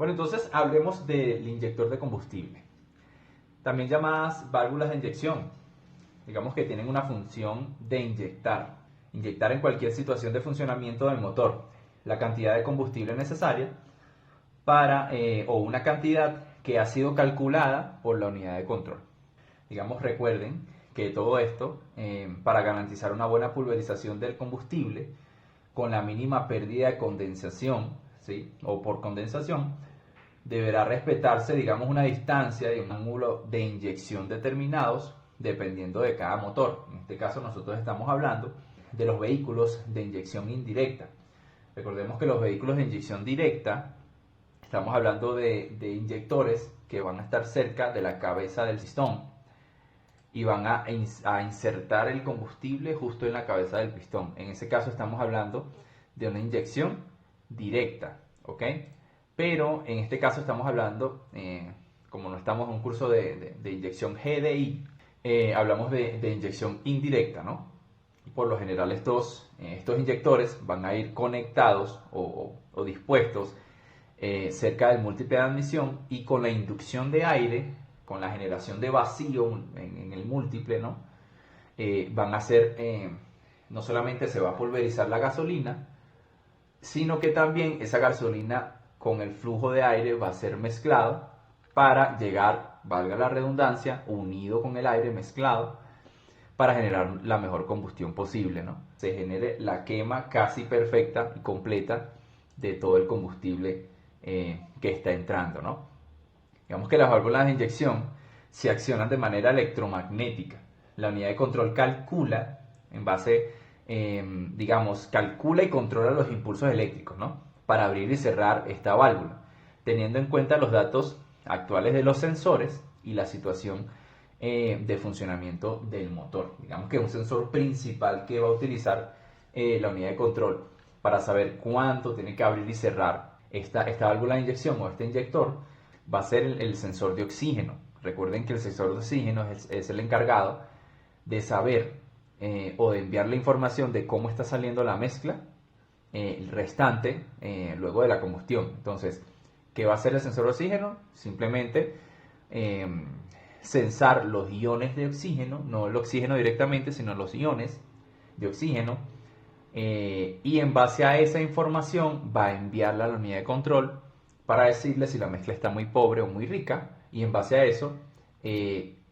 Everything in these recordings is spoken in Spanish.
Bueno, entonces hablemos del inyector de combustible, también llamadas válvulas de inyección. Digamos que tienen una función de inyectar en cualquier situación de funcionamiento del motor la cantidad de combustible necesaria o una cantidad que ha sido calculada por la unidad de control. Digamos, recuerden que todo esto, para garantizar una buena pulverización del combustible con la mínima pérdida de condensación, ¿sí? O por condensación, deberá respetarse, digamos, una distancia y un ángulo de inyección determinados dependiendo de cada motor. En este caso nosotros estamos hablando de los vehículos de inyección indirecta. Recordemos que los vehículos de inyección directa, estamos hablando de inyectores que van a estar cerca de la cabeza del pistón y van a insertar el combustible justo en la cabeza del pistón. En ese caso estamos hablando de una inyección directa, ¿ok? Pero en este caso estamos hablando, como no estamos en un curso de inyección GDI, hablamos de inyección indirecta, ¿no? Por lo general estos inyectores van a ir conectados o dispuestos cerca del múltiple de admisión, y con la inducción de aire, con la generación de vacío en el múltiple, ¿no? Van a hacer, no solamente se va a pulverizar la gasolina, sino que también esa gasolina con el flujo de aire va a ser mezclado para llegar, valga la redundancia, unido con el aire mezclado, para generar la mejor combustión posible, ¿no? Se genere la quema casi perfecta y completa de todo el combustible que está entrando, ¿no? Digamos que las válvulas de inyección se accionan de manera electromagnética. La unidad de control calcula en base, digamos, calcula y controla los impulsos eléctricos, ¿no? Para abrir y cerrar esta válvula, teniendo en cuenta los datos actuales de los sensores y la situación de funcionamiento del motor. Digamos que es un sensor principal que va a utilizar la unidad de control para saber cuánto tiene que abrir y cerrar esta válvula de inyección o este inyector. Va a ser el sensor de oxígeno. Recuerden que el sensor de oxígeno es el encargado de saber o de enviar la información de cómo está saliendo la mezcla el restante luego de la combustión. Entonces, ¿qué va a hacer el sensor de oxígeno? Simplemente sensar los iones de oxígeno, no el oxígeno directamente, sino los iones de oxígeno, y en base a esa información va a enviarla a la unidad de control para decirle si la mezcla está muy pobre o muy rica, y en base a eso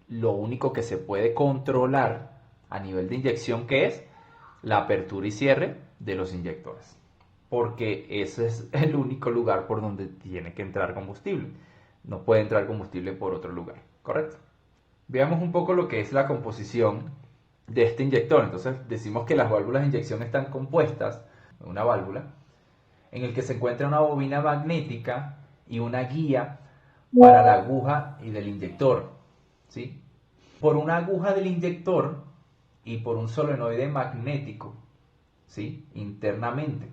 lo único que se puede controlar a nivel de inyección, que es la apertura y cierre de los inyectores, porque ese es el único lugar por donde tiene que entrar combustible. No puede entrar combustible por otro lugar, ¿correcto? Veamos un poco lo que es la composición de este inyector. Entonces decimos que las válvulas de inyección están compuestas de una válvula en el que se encuentra una bobina magnética y una guía para la aguja y del inyector, ¿sí? Por una aguja del inyector y por un solenoide magnético, ¿sí? Internamente.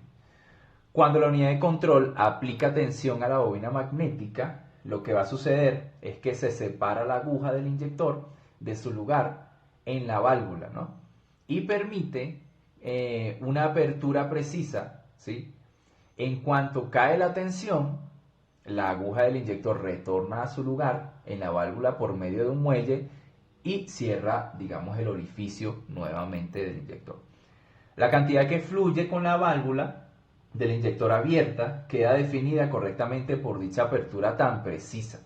Cuando la unidad de control aplica tensión a la bobina magnética, lo que va a suceder es que se separa la aguja del inyector de su lugar en la válvula, ¿no? Y permite una apertura precisa, ¿sí? En cuanto cae la tensión, la aguja del inyector retorna a su lugar en la válvula por medio de un muelle y cierra, digamos, el orificio nuevamente del inyector. La cantidad que fluye con la válvula del inyector abierta queda definida correctamente por dicha apertura tan precisa.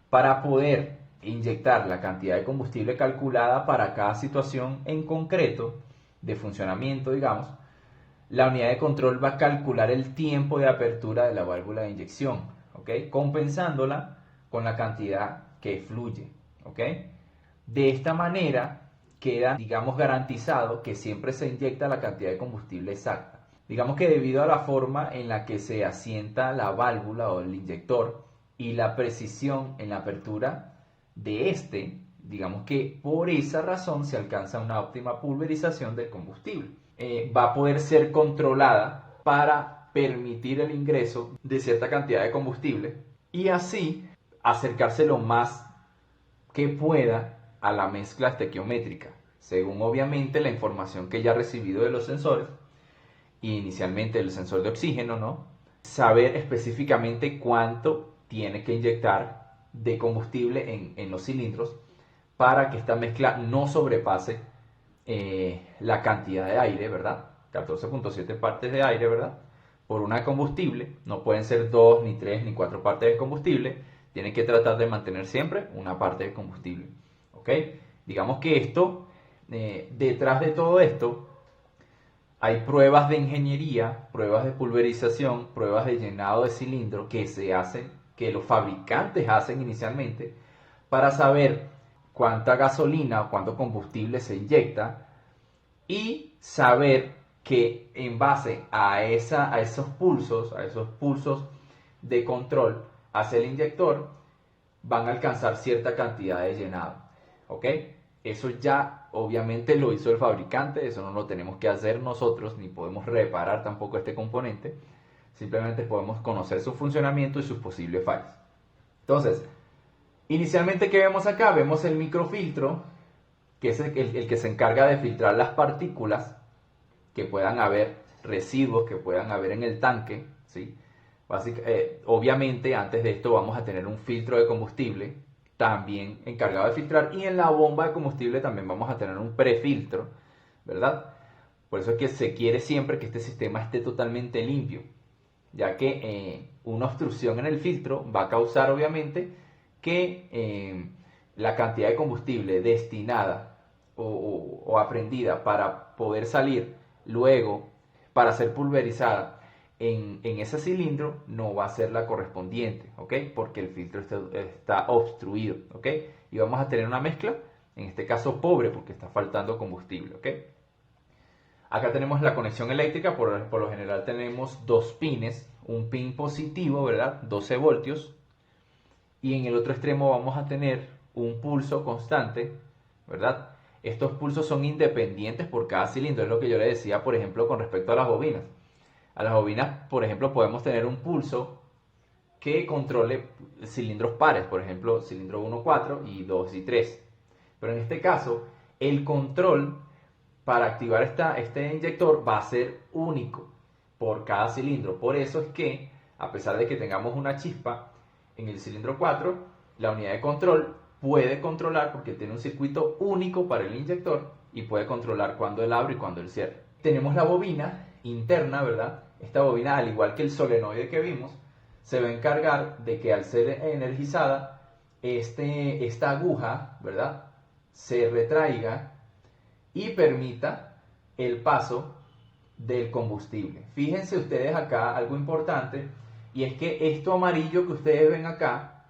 Para poder inyectar la cantidad de combustible calculada para cada situación en concreto de funcionamiento, digamos, la unidad de control va a calcular el tiempo de apertura de la válvula de inyección, ¿ok? Compensándola con la cantidad que fluye, ¿ok? De esta manera queda, digamos, garantizado que siempre se inyecta la cantidad de combustible exacta. Digamos que debido a la forma en la que se asienta la válvula o el inyector y la precisión en la apertura de este, digamos que por esa razón se alcanza una óptima pulverización del combustible. Va a poder ser controlada para permitir el ingreso de cierta cantidad de combustible y así acercarse lo más que pueda a la mezcla estequiométrica, según obviamente la información que ya ha recibido de los sensores, y inicialmente el sensor de oxígeno, ¿no? saber específicamente cuánto tiene que inyectar de combustible en los cilindros para que esta mezcla no sobrepase la cantidad de aire, ¿verdad? 14.7 partes de aire, ¿verdad? Por una combustible, no pueden ser 2, ni 3, ni 4 partes de combustible, tienen que tratar de mantener siempre una parte de combustible, ¿ok? Digamos que esto, detrás de todo esto, hay pruebas de ingeniería, pruebas de pulverización, pruebas de llenado de cilindro que se hacen, que los fabricantes hacen inicialmente, para saber cuánta gasolina o cuánto combustible se inyecta y saber que en base a esos pulsos de control hacia el inyector, van a alcanzar cierta cantidad de llenado. ¿Ok? Eso ya obviamente lo hizo el fabricante, eso no lo tenemos que hacer nosotros, ni podemos reparar tampoco este componente. Simplemente podemos conocer su funcionamiento y sus posibles fallas. Entonces, inicialmente, ¿qué vemos acá? Vemos el microfiltro, que es el que se encarga de filtrar las partículas que puedan haber, residuos que puedan haber en el tanque, ¿sí? Obviamente, antes de esto vamos a tener un filtro de combustible también encargado de filtrar, y en la bomba de combustible también vamos a tener un prefiltro, ¿verdad? Por eso es que se quiere siempre que este sistema esté totalmente limpio, ya que una obstrucción en el filtro va a causar obviamente que la cantidad de combustible destinada o aprendida para poder salir luego para ser pulverizada en ese cilindro no va a ser la correspondiente, ¿ok? Porque el filtro está obstruido, ¿ok? Y vamos a tener una mezcla, en este caso pobre, porque está faltando combustible, ¿ok? Acá tenemos la conexión eléctrica, por lo general tenemos dos pines, un pin positivo, ¿verdad? 12 voltios, y en el otro extremo vamos a tener un pulso constante, ¿verdad? Estos pulsos son independientes por cada cilindro, es lo que yo le decía, por ejemplo, con respecto a las bobinas. A las bobinas, por ejemplo, podemos tener un pulso que controle cilindros pares, por ejemplo, cilindro 1, 4 y 2 y 3. Pero en este caso, el control para activar este inyector va a ser único por cada cilindro. Por eso es que, a pesar de que tengamos una chispa en el cilindro 4, la unidad de control puede controlar, porque tiene un circuito único para el inyector, y puede controlar cuando él abre y cuando él cierra. Tenemos la bobina interna, ¿verdad? Esta bobina, al igual que el solenoide que vimos, se va a encargar de que al ser energizada, esta aguja, ¿verdad?, se retraiga y permita el paso del combustible. Fíjense ustedes acá algo importante, y es que esto amarillo que ustedes ven acá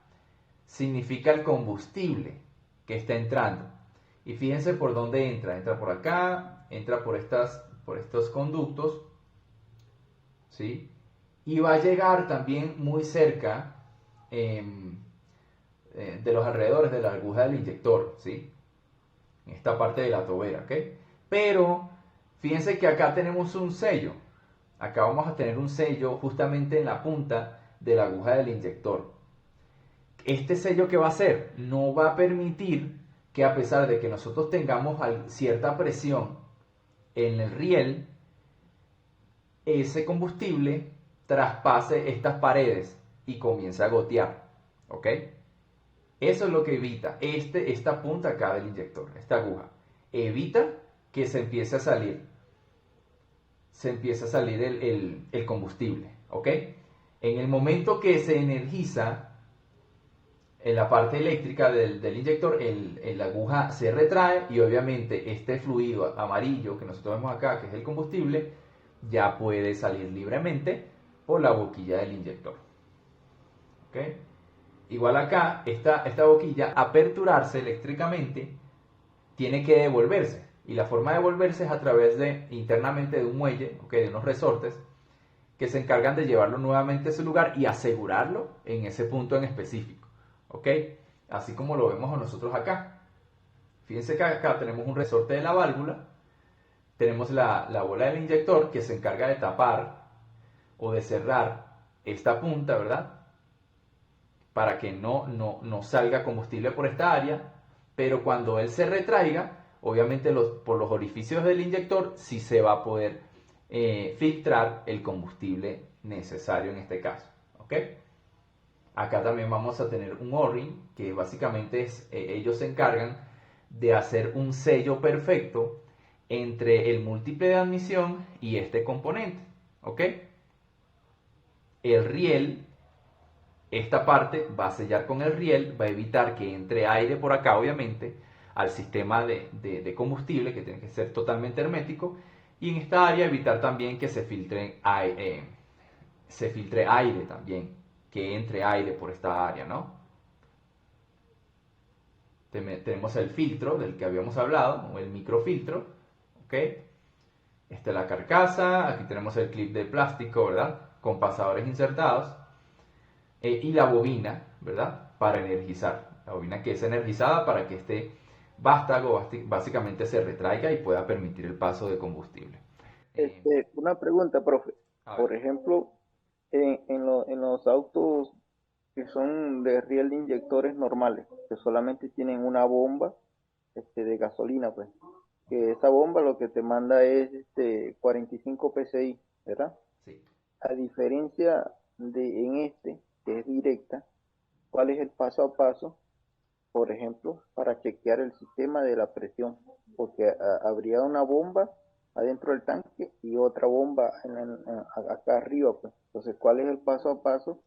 significa el combustible que está entrando. Y fíjense por dónde entra. Entra por acá, entra por estos conductos, ¿sí? Y va a llegar también muy cerca de los alrededores de la aguja del inyector, ¿sí? En esta parte de la tobera, ¿ok? Pero fíjense que acá tenemos un sello. Acá vamos a tener un sello justamente en la punta de la aguja del inyector. Este sello, ¿qué va a hacer? No va a permitir que, a pesar de que nosotros tengamos cierta presión en el riel, ese combustible traspase estas paredes y comience a gotear, ¿ok? Eso es lo que evita esta punta acá del inyector, esta aguja. Evita que se empiece a salir el combustible, ¿ok? En el momento que se energiza en la parte eléctrica del inyector, la aguja se retrae, y obviamente este fluido amarillo que nosotros vemos acá, que es el combustible, ya puede salir libremente por la boquilla del inyector, ¿ok? Igual acá, esta boquilla, aperturarse eléctricamente, tiene que devolverse. Y la forma de devolverse es a través internamente de un muelle, ¿okay?, de unos resortes, que se encargan de llevarlo nuevamente a su lugar y asegurarlo en ese punto en específico, ¿ok? Así como lo vemos nosotros acá. Fíjense que acá tenemos un resorte de la válvula, tenemos la bola del inyector que se encarga de tapar o de cerrar esta punta, ¿verdad?, para que no salga combustible por esta área, pero cuando él se retraiga, obviamente por los orificios del inyector sí se va a poder filtrar el combustible necesario en este caso. ¿Ok? Acá también vamos a tener un O-ring, que básicamente ellos se encargan de hacer un sello perfecto entre el múltiple de admisión y este componente. ¿Ok? El riel, esta parte va a sellar con el riel, va a evitar que entre aire por acá, obviamente, al sistema de combustible, que tiene que ser totalmente hermético, y en esta área evitar también que se filtre aire también, que entre aire por esta área, ¿no? Tenemos el filtro del que habíamos hablado, o el microfiltro, ¿ok? Esta es la carcasa, aquí tenemos el clip de plástico, ¿verdad? Con pasadores insertados, y la bobina, ¿verdad? Para energizar. La bobina que es energizada para que este vástago básicamente se retraiga y pueda permitir el paso de combustible. Una pregunta, profe. A ver. Por ejemplo, en los autos que son de riel de inyectores normales, que solamente tienen una bomba de gasolina, pues, que esa bomba lo que te manda es 45 psi, ¿verdad? Sí. A diferencia de en que es directa, ¿cuál es el paso a paso, por ejemplo, para chequear el sistema de la presión? Porque habría una bomba adentro del tanque y otra bomba acá arriba, pues. Entonces, ¿cuál es el paso a paso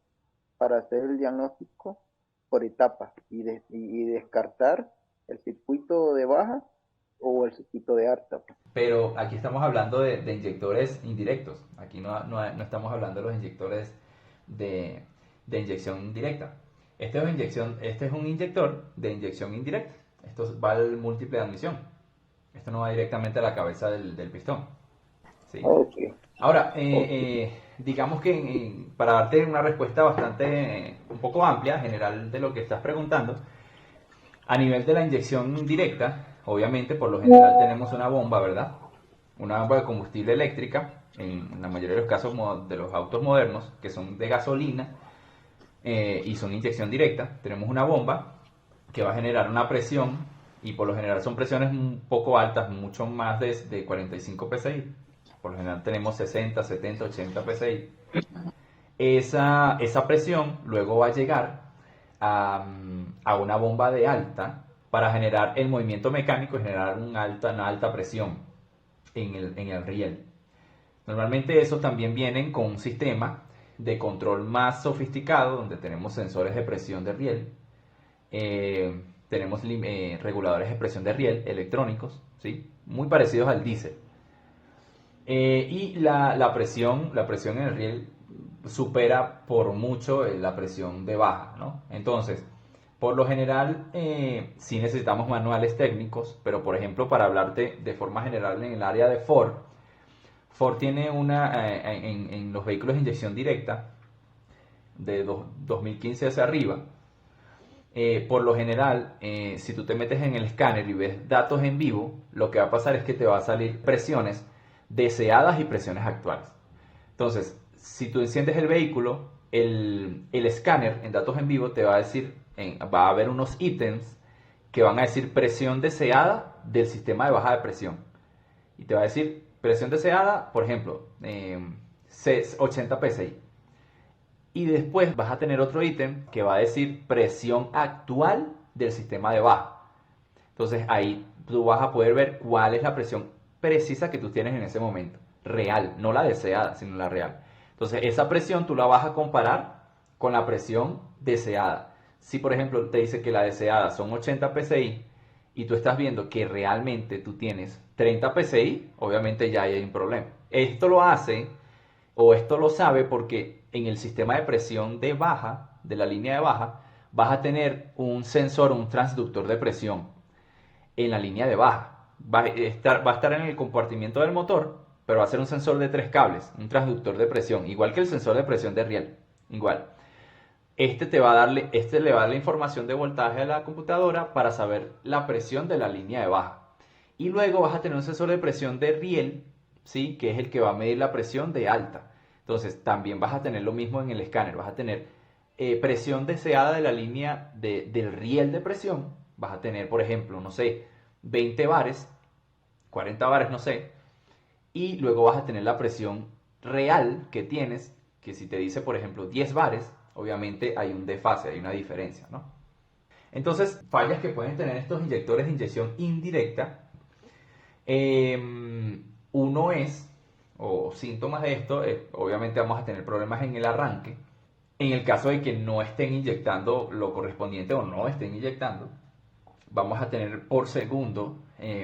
para hacer el diagnóstico por etapas y descartar el circuito de baja o el circuito de alta, pues? Pero aquí estamos hablando de inyectores indirectos. Aquí no estamos hablando de los inyectores de, de inyección directa. Este es un inyector de inyección indirecta. Esto va al múltiple de admisión. Esto no va directamente a la cabeza del pistón. ¿Sí? Ok, Ahora, ok. digamos que para darte una respuesta bastante, un poco amplia, general de lo que estás preguntando, a nivel de la inyección directa, obviamente por lo general tenemos una bomba, ¿verdad? Una bomba de combustible eléctrica, en la mayoría de los casos de los autos modernos, que son de gasolina y son inyección directa. Tenemos una bomba que va a generar una presión y por lo general son presiones un poco altas, mucho más de 45 psi. Por lo general tenemos 60, 70, 80 psi. Esa presión luego va a llegar a una bomba de alta para generar el movimiento mecánico y generar una alta presión en el riel. Normalmente eso también vienen con un sistema de control más sofisticado donde tenemos sensores de presión de riel, tenemos reguladores de presión de riel electrónicos, ¿sí? Muy parecidos al diésel. Y la presión en el riel supera por mucho la presión de baja, ¿no? Entonces, por lo general, sí necesitamos manuales técnicos, pero por ejemplo, para hablarte de forma general en el área de Ford, Ford tiene en los vehículos de inyección directa de 2015 hacia arriba, por lo general, si tú te metes en el escáner y ves datos en vivo, lo que va a pasar es que te va a salir presiones deseadas y presiones actuales. Entonces, si tú enciendes el vehículo, el escáner en datos en vivo te va a decir, va a haber unos ítems que van a decir presión deseada del sistema de baja de presión. Y te va a decir presión deseada, por ejemplo, 80 psi. Y después vas a tener otro ítem que va a decir presión actual del sistema de baja. Entonces ahí tú vas a poder ver cuál es la presión precisa que tú tienes en ese momento. Real, no la deseada, sino la real. Entonces esa presión tú la vas a comparar con la presión deseada. Si por ejemplo te dice que la deseada son 80 psi y tú estás viendo que realmente tú tienes 30 psi, obviamente ya hay un problema. Esto lo hace o esto lo sabe porque en el sistema de presión de baja, de la línea de baja, vas a tener un sensor, un transductor de presión en la línea de baja. Va a estar en el compartimiento del motor, pero va a ser un sensor de 3 cables, un transductor de presión, igual que el sensor de presión de riel. Igual. Este le va a dar la información de voltaje a la computadora para saber la presión de la línea de baja. Y luego vas a tener un sensor de presión de riel, ¿sí? Que es el que va a medir la presión de alta. Entonces también vas a tener lo mismo en el escáner. Vas a tener presión deseada de la línea del riel de presión. Vas a tener, por ejemplo, no sé, 20 bares, 40 bares, no sé. Y luego vas a tener la presión real que tienes que si te dice, por ejemplo, 10 bares, obviamente hay un desfase, hay una diferencia, ¿no? Entonces, fallas que pueden tener estos inyectores de inyección indirecta, uno es, o síntomas de esto, obviamente vamos a tener problemas en el arranque. En el caso de que no estén inyectando lo correspondiente o no estén inyectando, vamos a tener por segundo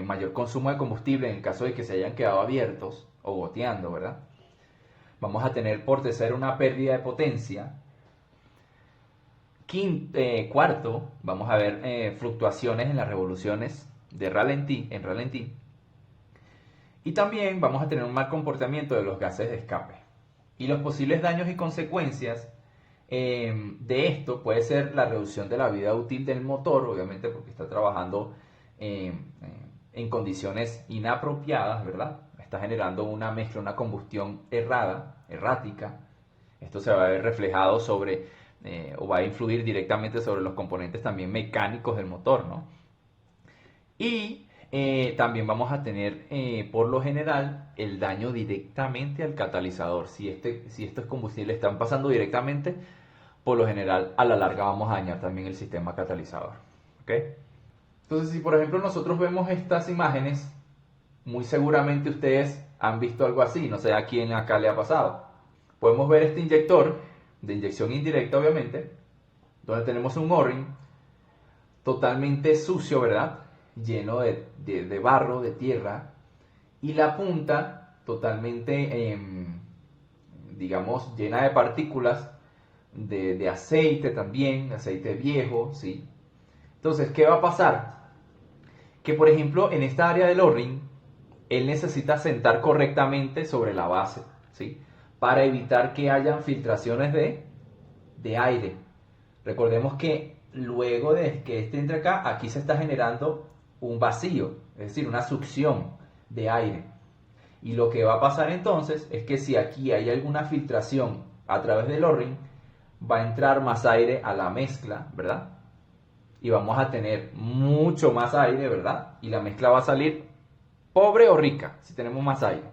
mayor consumo de combustible en el caso de que se hayan quedado abiertos o goteando, ¿verdad? Vamos a tener por tercero una pérdida de potencia. Cuarto, vamos a ver fluctuaciones en las revoluciones de ralentí, en ralentí. Y también vamos a tener un mal comportamiento de los gases de escape. Y los posibles daños y consecuencias de esto puede ser la reducción de la vida útil del motor, obviamente porque está trabajando en condiciones inapropiadas, ¿verdad? Está generando una mezcla, una combustión errática. Esto se va a ver reflejado sobre, o va a influir directamente sobre los componentes también mecánicos del motor, ¿no? Y también vamos a tener, por lo general, el daño directamente al catalizador. Si estos combustibles están pasando directamente, por lo general, a la larga vamos a dañar también el sistema catalizador. ¿Ok? Entonces, si por ejemplo nosotros vemos estas imágenes, muy seguramente ustedes han visto algo así. No sé a quién acá le ha pasado. Podemos ver este inyector, de inyección indirecta obviamente, donde tenemos un O-ring totalmente sucio, ¿verdad? Lleno de barro, de tierra, y la punta totalmente, digamos, llena de partículas de aceite también, aceite viejo, ¿sí? Entonces, ¿qué va a pasar? Que, por ejemplo, en esta área del O-ring, él necesita sentar correctamente sobre la base, ¿sí? Para evitar que hayan filtraciones de aire. Recordemos que luego de que este entre acá, aquí se está generando un vacío, es decir, una succión de aire. Y lo que va a pasar entonces es que si aquí hay alguna filtración a través del O-ring, va a entrar más aire a la mezcla, ¿verdad? Y vamos a tener mucho más aire, ¿verdad? Y la mezcla va a salir pobre o rica si tenemos más aire.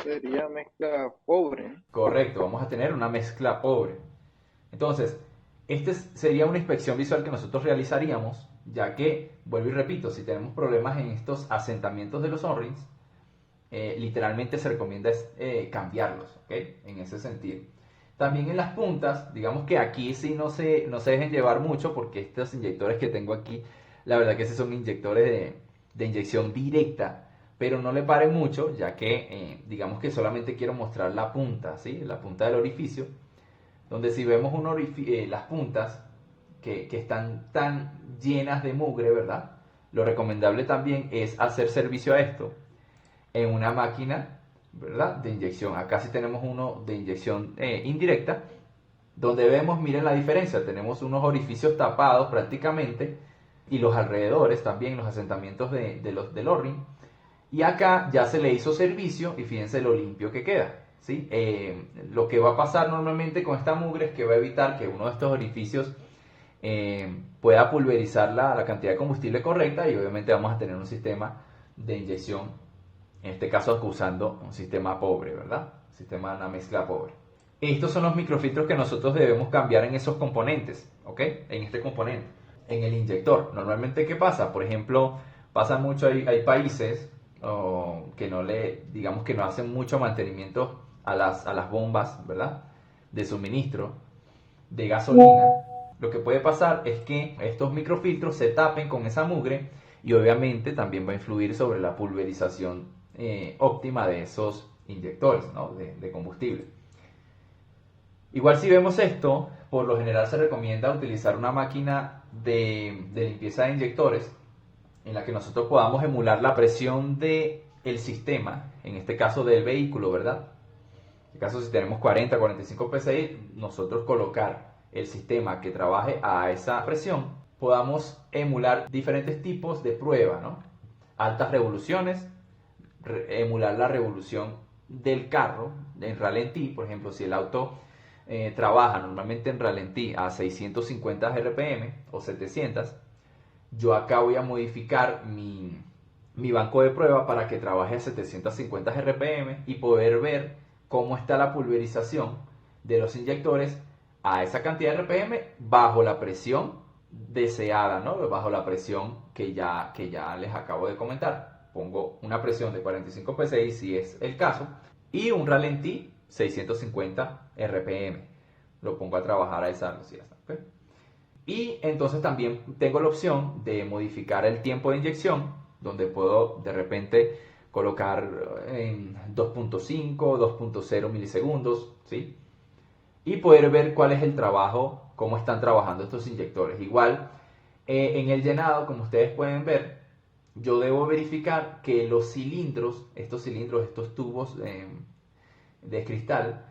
Sería mezcla pobre. Correcto, vamos a tener una mezcla pobre. Entonces, sería una inspección visual que nosotros realizaríamos, ya que, vuelvo y repito, si tenemos problemas en estos asentamientos de los O-rings, literalmente se recomienda cambiarlos, ¿ok? En ese sentido. También en las puntas, digamos que aquí sí no se dejen llevar mucho porque estos inyectores que tengo aquí, la verdad que sí son inyectores de inyección directa, pero no le paren mucho, ya que digamos que solamente quiero mostrar la punta, ¿sí? La punta del orificio, donde si vemos las puntas que están tan llenas de mugre, ¿verdad? Lo recomendable también es hacer servicio a esto en una máquina, ¿verdad? De inyección. Acá sí tenemos uno de inyección indirecta, donde vemos, miren la diferencia, tenemos unos orificios tapados prácticamente y los alrededores también, los asentamientos del O-ring. Y acá ya se le hizo servicio y fíjense lo limpio que queda. ¿Sí? Lo que va a pasar normalmente con esta mugre es que va a evitar que uno de estos orificios pueda pulverizar la cantidad de combustible correcta y obviamente vamos a tener un sistema de inyección, en este caso usando un sistema pobre, ¿verdad? Un sistema de una mezcla pobre. Estos son los microfiltros que nosotros debemos cambiar en esos componentes, ¿ok? En este componente, en el inyector. Normalmente, ¿qué pasa? Por ejemplo, pasa mucho, hay países que no digamos que no hacen mucho mantenimiento a las bombas, ¿verdad? De suministro de gasolina. Lo que puede pasar es que estos microfiltros se tapen con esa mugre y obviamente también va a influir sobre la pulverización óptima de esos inyectores, ¿no? de combustible. Igual si vemos esto, por lo general se recomienda utilizar una máquina de limpieza de inyectores en la que nosotros podamos emular la presión del sistema, en este caso del vehículo, ¿verdad? En este caso si tenemos 40, 45 psi, nosotros colocar el sistema que trabaje a esa presión, podamos emular diferentes tipos de prueba, ¿no? Altas revoluciones, emular la revolución del carro en ralentí, por ejemplo, si el auto trabaja normalmente en ralentí a 650 RPM o 700, yo acá voy a modificar mi banco de prueba para que trabaje a 750 RPM y poder ver cómo está la pulverización de los inyectores a esa cantidad de RPM bajo la presión deseada, ¿no? Bajo la presión que ya les acabo de comentar. Pongo una presión de 45 psi si es el caso y un ralentí 650 RPM. Lo pongo a trabajar a esa velocidad. ¿Okay? Y entonces también tengo la opción de modificar el tiempo de inyección, donde puedo de repente colocar en 2.5, 2.0 milisegundos, ¿sí? Y poder ver cuál es el trabajo, cómo están trabajando estos inyectores. Igual, en el llenado, como ustedes pueden ver, yo debo verificar que los cilindros, estos tubos de cristal,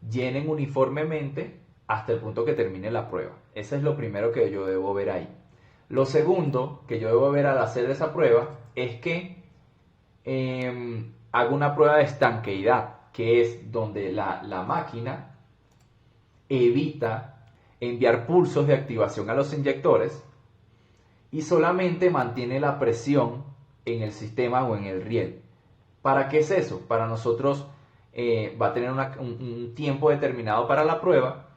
llenen uniformemente hasta el punto que termine la prueba. Eso es lo primero que yo debo ver ahí. Lo segundo que yo debo ver al hacer esa prueba es que hago una prueba de estanqueidad, que es donde la máquina evita enviar pulsos de activación a los inyectores y solamente mantiene la presión en el sistema o en el riel. ¿Para qué es eso? Para nosotros va a tener un tiempo determinado para la prueba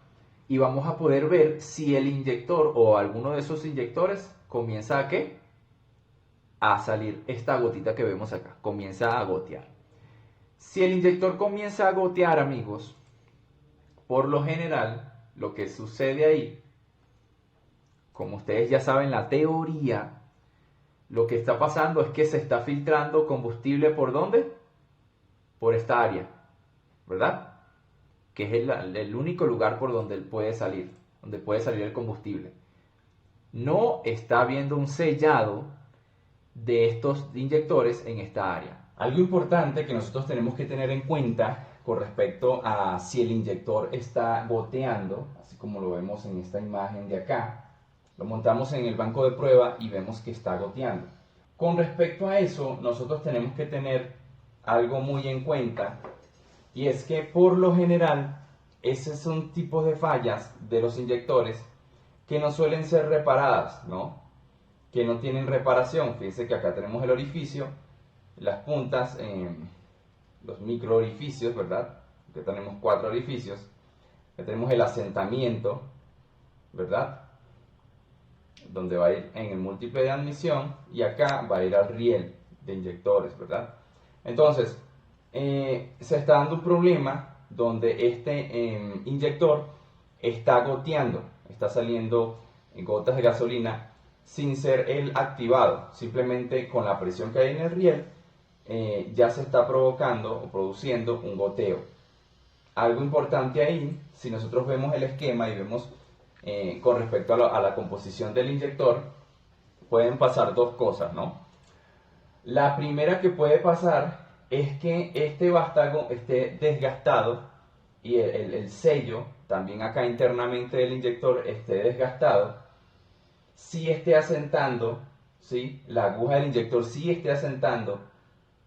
y vamos a poder ver si el inyector o alguno de esos inyectores comienza a ¿qué? A salir esta gotita que vemos acá, comienza a gotear. Si el inyector comienza a gotear, amigos, por lo general, lo que sucede ahí, como ustedes ya saben la teoría, lo que está pasando es que se está filtrando combustible ¿por dónde? Por esta área, ¿verdad? Que es el único lugar por donde puede salir el combustible. No está habiendo un sellado de estos inyectores en esta área. Algo importante que nosotros tenemos que tener en cuenta con respecto a si el inyector está goteando, así como lo vemos en esta imagen de acá, lo montamos en el banco de prueba y vemos que está goteando. Con respecto a eso, nosotros tenemos que tener algo muy en cuenta, y es que por lo general, esos son tipos de fallas de los inyectores que no suelen ser reparadas, ¿no? Que no tienen reparación. Fíjense que acá tenemos el orificio, las puntas, los micro orificios, ¿verdad? Aquí tenemos 4 orificios. Aquí tenemos el asentamiento, ¿verdad? Donde va a ir en el múltiple de admisión y acá va a ir al riel de inyectores, ¿verdad? Entonces, se está dando un problema donde este inyector está goteando, está saliendo gotas de gasolina sin ser él activado, simplemente con la presión que hay en el riel ya se está provocando o produciendo un goteo. Algo importante ahí, si nosotros vemos el esquema y vemos con respecto a la composición del inyector, pueden pasar dos cosas, ¿no? La primera que puede pasar es que este vástago esté desgastado y el sello, también acá internamente del inyector, esté desgastado, si esté asentando, ¿sí? La aguja del inyector sí esté asentando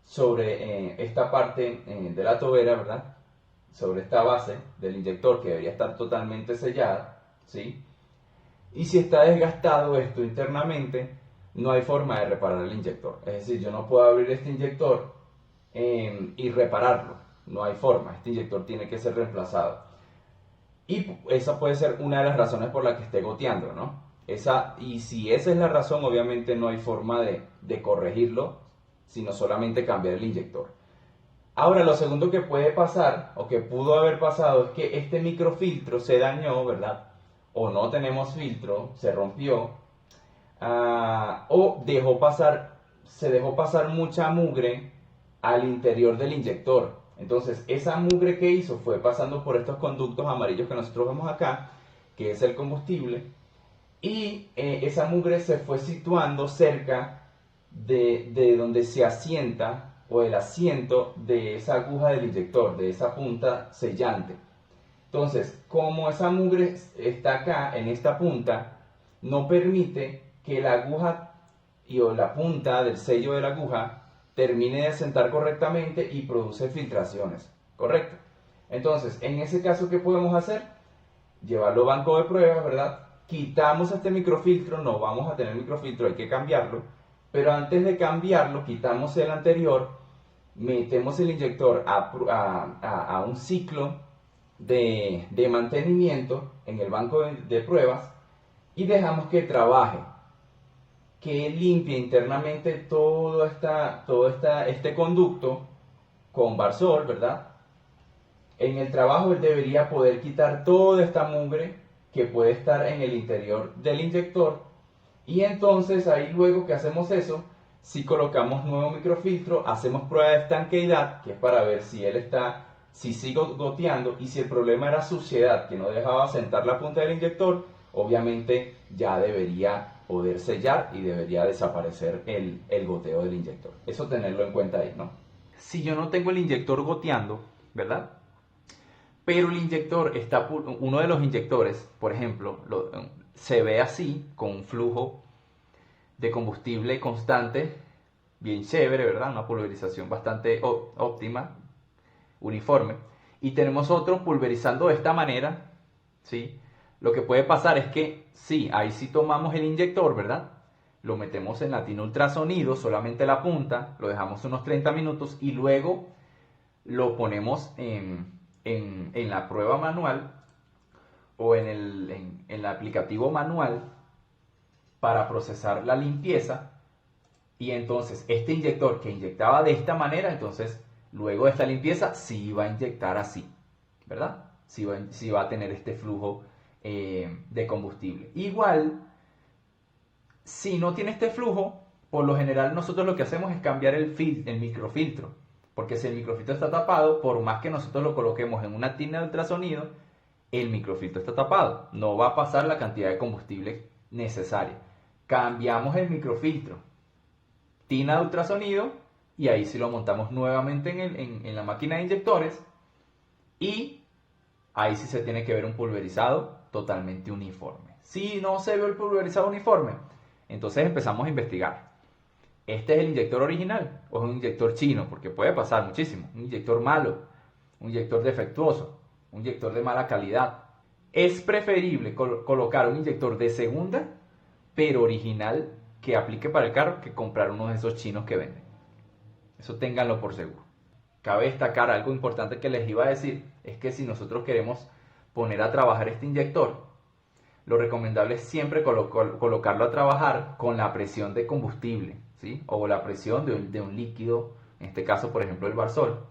sobre esta parte de la tobera, ¿verdad? Sobre esta base del inyector que debería estar totalmente sellada, ¿sí? Y si está desgastado esto internamente, no hay forma de reparar el inyector. Es decir, yo no puedo abrir este inyector y repararlo. No hay forma. Este inyector tiene que ser reemplazado. Y esa puede ser una de las razones por la que esté goteando, ¿no? Y si esa es la razón, obviamente no hay forma de corregirlo, sino solamente cambiar el inyector. Ahora, lo segundo que puede pasar, o que pudo haber pasado, es que este microfiltro se dañó, ¿verdad? O no tenemos filtro, se rompió, o se dejó pasar mucha mugre al interior del inyector. Entonces, esa mugre que hizo fue pasando por estos conductos amarillos que nosotros vemos acá, que es el combustible, y esa mugre se fue situando cerca de donde se asienta o el asiento de esa aguja del inyector, de esa punta sellante. Entonces, como esa mugre está acá en esta punta, no permite que la aguja o la punta del sello de la aguja termine de asentar correctamente y produce filtraciones, ¿correcto? Entonces, en ese caso, ¿qué podemos hacer? Llevarlo a banco de pruebas, ¿verdad? Quitamos este microfiltro, no vamos a tener microfiltro, hay que cambiarlo, pero antes de cambiarlo, quitamos el anterior, metemos el inyector a un ciclo de mantenimiento en el banco de pruebas y dejamos que trabaje, que limpie internamente este conducto con Barsol, ¿verdad? En el trabajo él debería poder quitar toda esta mugre que puede estar en el interior del inyector, y entonces ahí luego que hacemos eso, si colocamos nuevo microfiltro, hacemos prueba de estanqueidad, que es para ver si sigue goteando, y si el problema era suciedad que no dejaba sentar la punta del inyector, obviamente ya debería poder sellar y debería desaparecer el goteo del inyector. Eso tenerlo en cuenta ahí, ¿no? Si yo no tengo el inyector goteando, ¿verdad? Pero el inyector uno de los inyectores, por ejemplo, se ve así, con un flujo de combustible constante, bien chévere, ¿verdad? Una pulverización bastante óptima, uniforme. Y tenemos otro pulverizando de esta manera, ¿sí? Lo que puede pasar es que, sí, ahí sí tomamos el inyector, ¿verdad? Lo metemos en la tina ultrasonido, solamente la punta, lo dejamos unos 30 minutos y luego lo ponemos en la prueba manual o en el aplicativo manual para procesar la limpieza, y entonces este inyector que inyectaba de esta manera, entonces luego de esta limpieza sí va a inyectar así, ¿verdad? Sí va a tener este flujo de combustible. Igual, si no tiene este flujo, por lo general nosotros lo que hacemos es cambiar el microfiltro, porque si el microfiltro está tapado, por más que nosotros lo coloquemos en una tina de ultrasonido, el microfiltro está tapado, no va a pasar la cantidad de combustible necesaria. Cambiamos el microfiltro, tina de ultrasonido, y ahí sí lo montamos nuevamente en la máquina de inyectores, y ahí sí se tiene que ver un pulverizado totalmente uniforme. Si no se ve el pulverizado uniforme, entonces empezamos a investigar. ¿Este es el inyector original o es un inyector chino? Porque puede pasar muchísimo. Un inyector malo, un inyector defectuoso, un inyector de mala calidad. Es preferible colocar un inyector de segunda, pero original, que aplique para el carro, que comprar uno de esos chinos que venden. Eso ténganlo por seguro. Cabe destacar algo importante que les iba a decir, es que si nosotros queremos poner a trabajar este inyector, lo recomendable es siempre colocarlo a trabajar con la presión de combustible, ¿sí? O la presión de un líquido, en este caso por ejemplo el Barsol,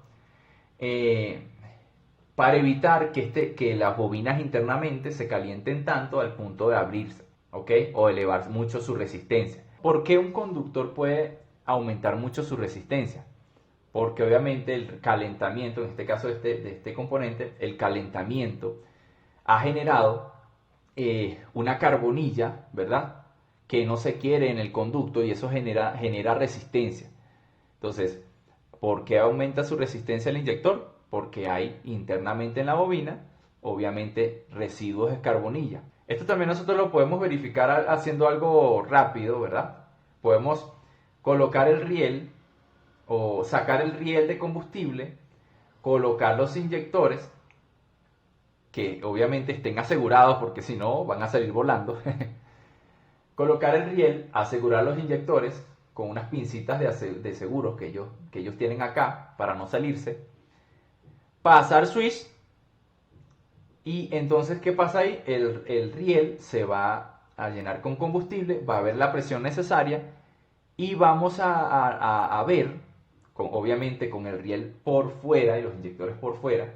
para evitar que las bobinas internamente se calienten tanto al punto de abrirse, ¿ok? O elevar mucho su resistencia. ¿Por qué un conductor puede aumentar mucho su resistencia? Porque obviamente el calentamiento, en este caso de este componente, el calentamiento ha generado una carbonilla, ¿verdad? Que no se quiere en el conducto, y eso genera resistencia. Entonces, ¿por qué aumenta su resistencia el inyector? Porque hay internamente en la bobina, obviamente, residuos de carbonilla. Esto también nosotros lo podemos verificar haciendo algo rápido, ¿verdad? Podemos colocar el riel o sacar el riel de combustible, colocar los inyectores, que obviamente estén asegurados porque si no van a salir volando. Colocar el riel, asegurar los inyectores con unas pincitas de seguro que ellos tienen acá para no salirse, pasar switch, y entonces ¿qué pasa ahí? El riel se va a llenar con combustible, va a haber la presión necesaria y vamos a ver, obviamente con el riel por fuera y los inyectores por fuera,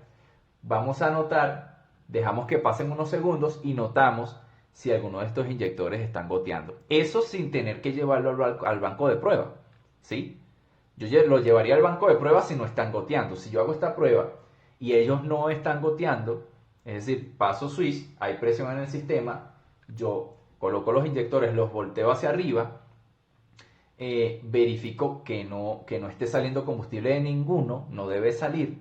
vamos a notar, dejamos que pasen unos segundos y notamos si alguno de estos inyectores están goteando. Eso sin tener que llevarlo al banco de prueba, ¿sí? Yo lo llevaría al banco de prueba si no están goteando. Si yo hago esta prueba y ellos no están goteando, es decir, paso switch, hay presión en el sistema, yo coloco los inyectores, los volteo hacia arriba, verifico que no esté saliendo combustible de ninguno, no debe salir.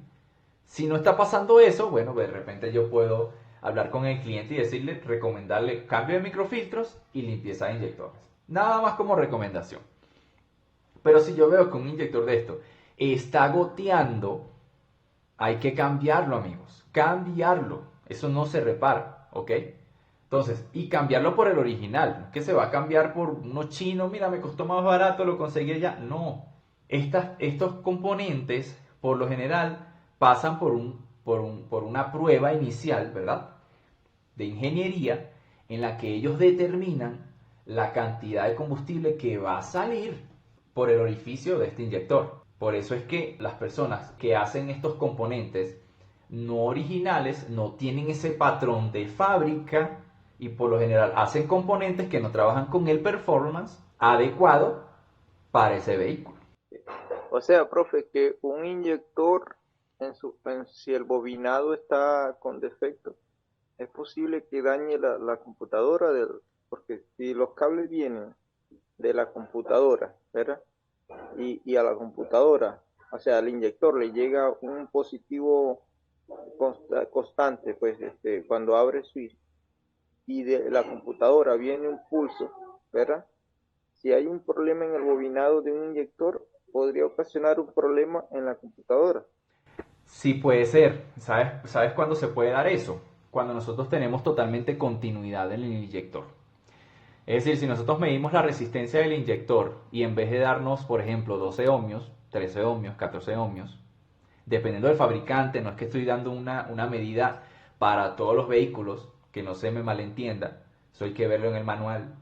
Si no está pasando eso, bueno, de repente yo puedo hablar con el cliente y decirle, recomendarle cambio de microfiltros y limpieza de inyectores. Nada más como recomendación. Pero si yo veo que un inyector de esto está goteando, hay que cambiarlo, amigos. Cambiarlo. Eso no se repara, ¿ok? Entonces, y cambiarlo por el original. Que se va a cambiar por uno chino, mira, me costó más barato, lo conseguí allá. No. Estos componentes, por lo general, pasan por un por una prueba inicial, ¿verdad? De ingeniería, en la que ellos determinan la cantidad de combustible que va a salir por el orificio de este inyector. Por eso es que las personas que hacen estos componentes no originales no tienen ese patrón de fábrica y por lo general hacen componentes que no trabajan con el performance adecuado para ese vehículo. O sea, profe, que un inyector, si el bobinado está con defecto, es posible que dañe la computadora, porque si los cables vienen de la computadora, ¿verdad? Y a la computadora, o sea, al inyector le llega un positivo constante, pues cuando abre switch, y de la computadora viene un pulso, ¿verdad? Si hay un problema en el bobinado de un inyector, podría ocasionar un problema en la computadora. Sí puede ser. ¿Sabes cuándo se puede dar eso? Cuando nosotros tenemos totalmente continuidad en el inyector. Es decir, si nosotros medimos la resistencia del inyector y en vez de darnos, por ejemplo, 12 ohmios, 13 ohmios, 14 ohmios, dependiendo del fabricante, no es que estoy dando una medida para todos los vehículos, que no se me malentienda, eso hay que verlo en el manual.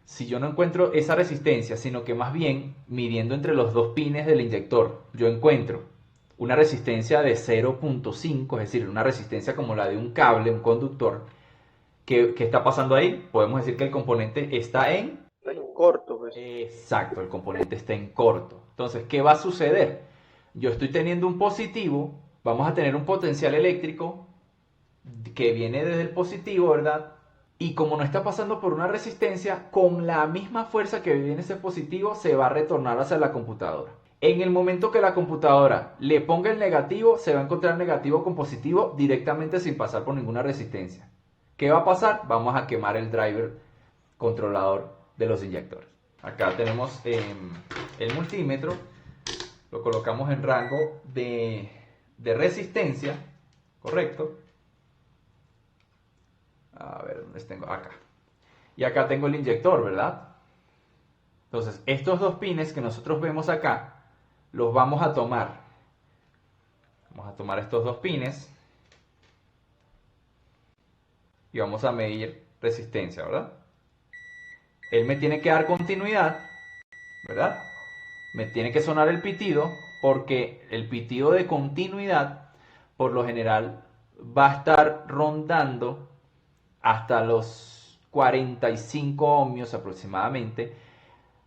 Si yo no encuentro esa resistencia, sino que más bien midiendo entre los dos pines del inyector, yo encuentro una resistencia de 0.5, es decir, una resistencia como la de un cable, un conductor, ¿qué está pasando ahí? Podemos decir que el componente está en... Está en corto, pues. Exacto, el componente está en corto. Entonces, ¿qué va a suceder? Yo estoy teniendo un positivo, vamos a tener un potencial eléctrico que viene desde el positivo, ¿verdad? Y como no está pasando por una resistencia, con la misma fuerza que viene ese positivo, se va a retornar hacia la computadora. En el momento que la computadora le ponga el negativo, se va a encontrar negativo con positivo directamente sin pasar por ninguna resistencia. ¿Qué va a pasar? Vamos a quemar el driver controlador de los inyectores. Acá tenemos el multímetro, lo colocamos en rango de resistencia, ¿correcto? A ver, ¿dónde tengo? Acá. Y acá tengo el inyector, ¿verdad? Entonces, estos dos pines que nosotros vemos acá, los vamos a tomar. Vamos a tomar estos dos pines y vamos a medir resistencia, ¿verdad? Él me tiene que dar continuidad, ¿verdad? Me tiene que sonar el pitido porque el pitido de continuidad, por lo general, va a estar rondando hasta los 45 ohmios aproximadamente.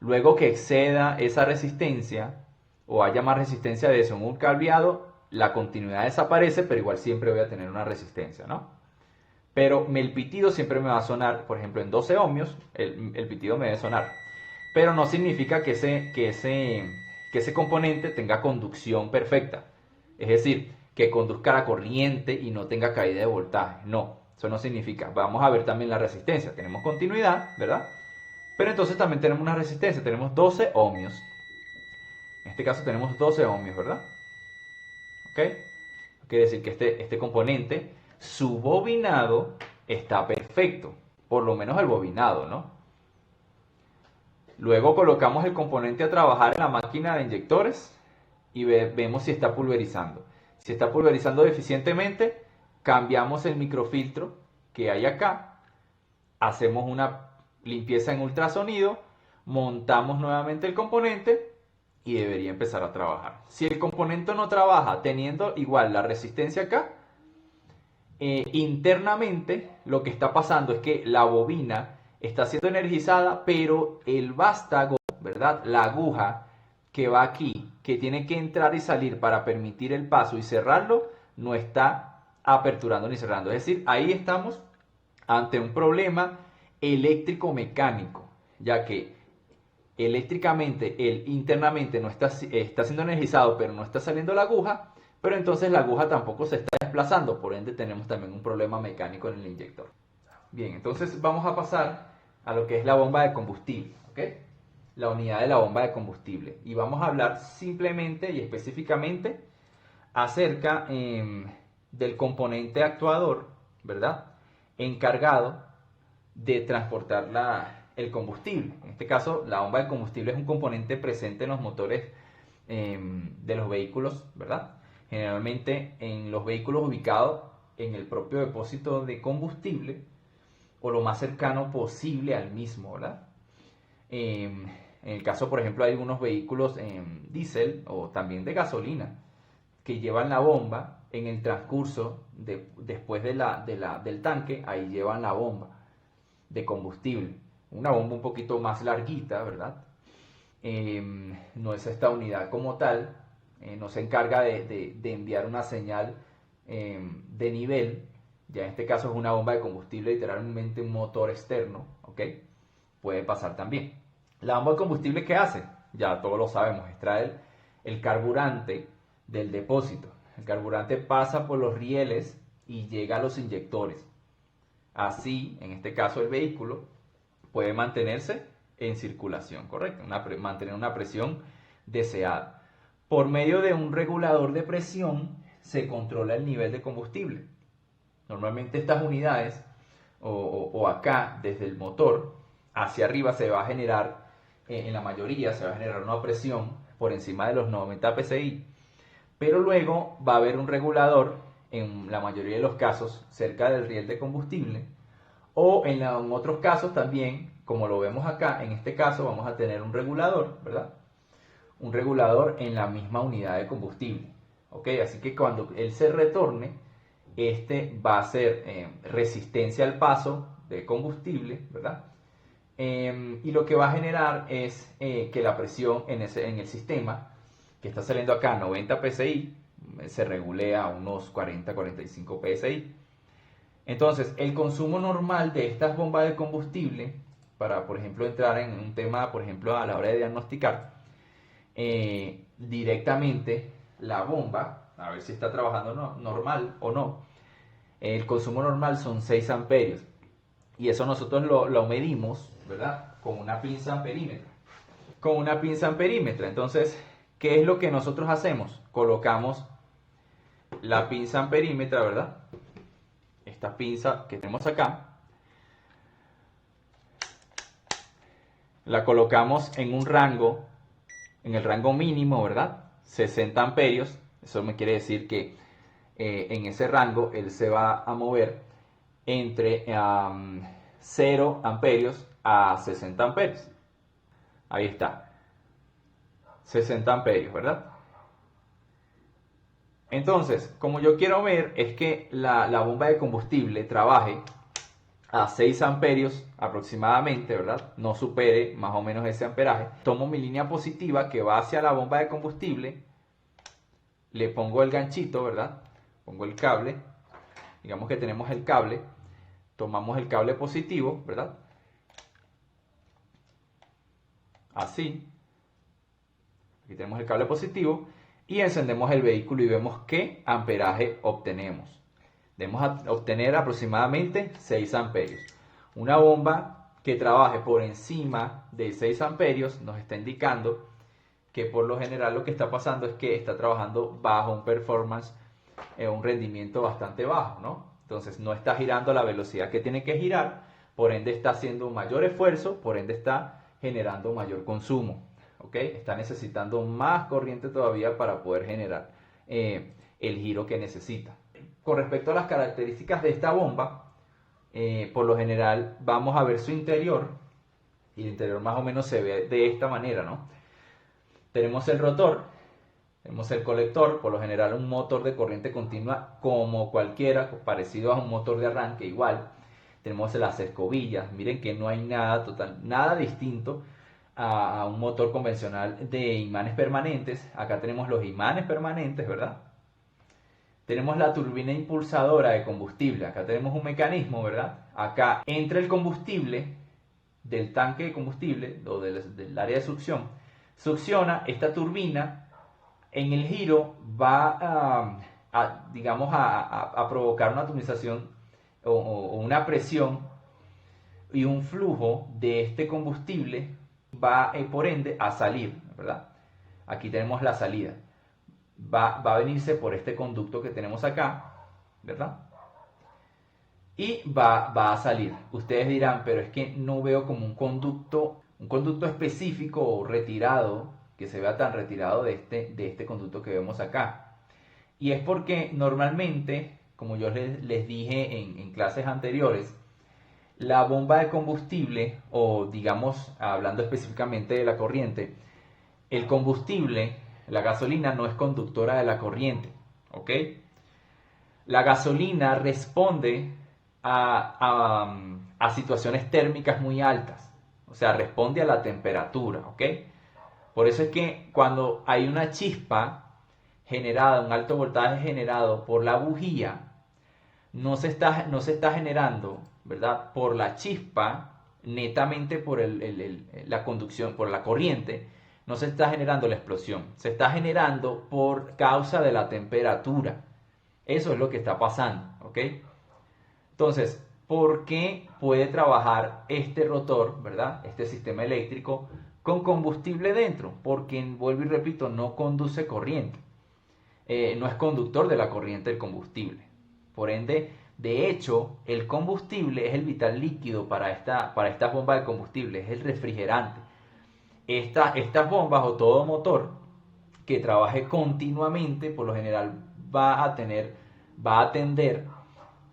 Luego que exceda esa resistencia o haya más resistencia de eso en un cableado, la continuidad desaparece, pero igual siempre voy a tener una resistencia, ¿no? Pero el pitido siempre me va a sonar, por ejemplo, en 12 ohmios, el pitido me debe sonar. Pero no significa que ese componente tenga conducción perfecta. Es decir, que conduzca la corriente y no tenga caída de voltaje. No, eso no significa. Vamos a ver también la resistencia. Tenemos continuidad, ¿verdad? Pero entonces también tenemos una resistencia. Tenemos 12 ohmios. En este caso tenemos 12 ohmios, ¿verdad? ¿Ok? Quiere decir que este componente, su bobinado está perfecto. Por lo menos el bobinado, ¿no? Luego colocamos el componente a trabajar en la máquina de inyectores y vemos si está pulverizando. Si está pulverizando deficientemente, cambiamos el microfiltro que hay acá, hacemos una limpieza en ultrasonido, montamos nuevamente el componente y debería empezar a trabajar. Si el componente no trabaja teniendo igual la resistencia acá, internamente lo que está pasando es que la bobina está siendo energizada, pero el vástago, ¿verdad? La aguja que va aquí, que tiene que entrar y salir para permitir el paso y cerrarlo, no está aperturando ni cerrando. Es decir, ahí estamos ante un problema eléctrico-mecánico, ya que eléctricamente, internamente no está siendo energizado, pero no está saliendo la aguja, pero entonces la aguja tampoco se está desplazando, por ende tenemos también un problema mecánico en el inyector. Bien, entonces vamos a pasar a lo que es la bomba de combustible, ¿ok? La unidad de la bomba de combustible. Y vamos a hablar simplemente y específicamente acerca del componente actuador, ¿verdad? Encargado de transportar el combustible. En este caso, la bomba de combustible es un componente presente en los motores de los vehículos, ¿verdad? generalmente en los vehículos ubicados en el propio depósito de combustible o lo más cercano posible al mismo, ¿verdad? En el caso, por ejemplo, hay algunos vehículos diésel o también de gasolina que llevan la bomba en el transcurso después del tanque, ahí llevan la bomba de combustible. Una bomba un poquito más larguita, ¿verdad? No es esta unidad como tal, no se encarga de enviar una señal de nivel. Ya en este caso es una bomba de combustible, literalmente un motor externo, ¿ok? Puede pasar también. La bomba de combustible, ¿qué hace? Ya todos lo sabemos, extrae el carburante del depósito. El carburante pasa por los rieles y llega a los inyectores. Así, en este caso el vehículo puede mantenerse en circulación, ¿correcto? Mantener una presión deseada. Por medio de un regulador de presión se controla el nivel de combustible. Normalmente estas unidades, o acá, desde el motor, hacia arriba se va a generar, en la mayoría se va a generar una presión por encima de los 90 psi, pero luego va a haber un regulador, en la mayoría de los casos, cerca del riel de combustible, o en otros casos también, como lo vemos acá, en este caso vamos a tener un regulador, ¿verdad? Un regulador en la misma unidad de combustible, ¿ok? Así que cuando él se retorne, este va a ser resistencia al paso de combustible, ¿verdad? Y lo que va a generar es que la presión en el sistema, que está saliendo acá 90 psi, se regulea a unos 40-45 psi. Entonces, el consumo normal de estas bombas de combustible, para, por ejemplo, entrar en un tema, por ejemplo, a la hora de diagnosticar, directamente la bomba, a ver si está trabajando normal o no, el consumo normal son 6 amperios. Y eso nosotros lo medimos, ¿verdad? Con una pinza amperímetra. Con una pinza amperímetra. Entonces, ¿qué es lo que nosotros hacemos? Colocamos la pinza amperímetra, ¿verdad? Esta pinza que tenemos acá. La colocamos en un rango, en el rango mínimo, ¿verdad? 60 amperios. Eso me quiere decir que en ese rango él se va a mover entre 0 amperios a 60 amperios. Ahí está. 60 amperios, ¿verdad? Entonces, como yo quiero ver es que la bomba de combustible trabaje a 6 amperios aproximadamente, ¿verdad? No supere más o menos ese amperaje. Tomo mi línea positiva que va hacia la bomba de combustible, le pongo el ganchito, ¿verdad? Pongo el cable, digamos que tenemos el cable, tomamos el cable positivo, ¿verdad? Así. Aquí tenemos el cable positivo y encendemos el vehículo y vemos qué amperaje obtenemos. Debemos obtener aproximadamente 6 amperios. Una bomba que trabaje por encima de 6 amperios nos está indicando que por lo general lo que está pasando es que está trabajando bajo un performance, un rendimiento bastante bajo, ¿no? Entonces no está girando a la velocidad que tiene que girar, por ende está haciendo un mayor esfuerzo, por ende está generando mayor consumo, ¿ok? Está necesitando más corriente todavía para poder generar el giro que necesita. Con respecto a las características de esta bomba, por lo general vamos a ver su interior, y el interior más o menos se ve de esta manera, ¿no? Tenemos el rotor, tenemos el colector, por lo general un motor de corriente continua como cualquiera, parecido a un motor de arranque igual. Tenemos las escobillas, miren que no hay nada distinto a un motor convencional de imanes permanentes. Acá tenemos los imanes permanentes, ¿verdad? Tenemos la turbina impulsadora de combustible. Acá tenemos un mecanismo, ¿verdad? Acá entra el combustible del tanque de combustible o del área de succión. Succiona esta turbina. En el giro va digamos, a provocar una atomización o una presión y un flujo de este combustible va por ende a salir, ¿verdad? Aquí tenemos la salida. Va a venirse por este conducto que tenemos acá, ¿verdad? Y va a salir. Ustedes dirán, pero es que no veo como un conducto específico o retirado, que se vea tan retirado de este conducto que vemos acá. Y es porque normalmente, como yo les dije en clases anteriores, la bomba de combustible, o digamos, hablando específicamente de la corriente, el combustible, la gasolina, no es conductora de la corriente, ¿ok? La gasolina responde a situaciones térmicas muy altas, o sea, responde a la temperatura, ¿ok? Por eso es que cuando hay una chispa generada, un alto voltaje generado por la bujía, no se está generando, ¿verdad? Por la chispa, netamente por la conducción, por la corriente, no se está generando la explosión, se está generando por causa de la temperatura. Eso es lo que está pasando, ¿ok? Entonces, ¿por qué puede trabajar este rotor, ¿verdad? Este sistema eléctrico con combustible dentro? Porque, vuelvo y repito, no conduce corriente. No es conductor de la corriente el combustible. Por ende, de hecho, el combustible es el vital líquido para estas bombas de combustible, es el refrigerante. Estas bombas o todo motor que trabaje continuamente, por lo general va a tender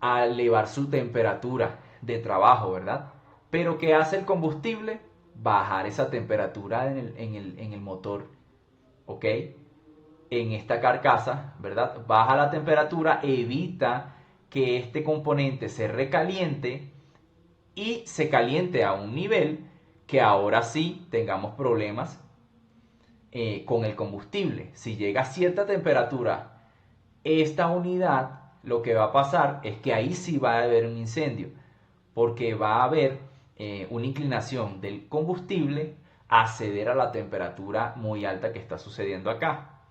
a elevar su temperatura de trabajo, ¿verdad? Pero ¿qué hace el combustible? Bajar esa temperatura en el motor, ¿ok? En esta carcasa, ¿verdad? Baja la temperatura, evita que este componente se recaliente y se caliente a un nivel que ahora sí tengamos problemas con el combustible. Si llega a cierta temperatura, esta unidad, lo que va a pasar es que ahí sí va a haber un incendio, porque va a haber una inclinación del combustible a ceder a la temperatura muy alta que está sucediendo acá.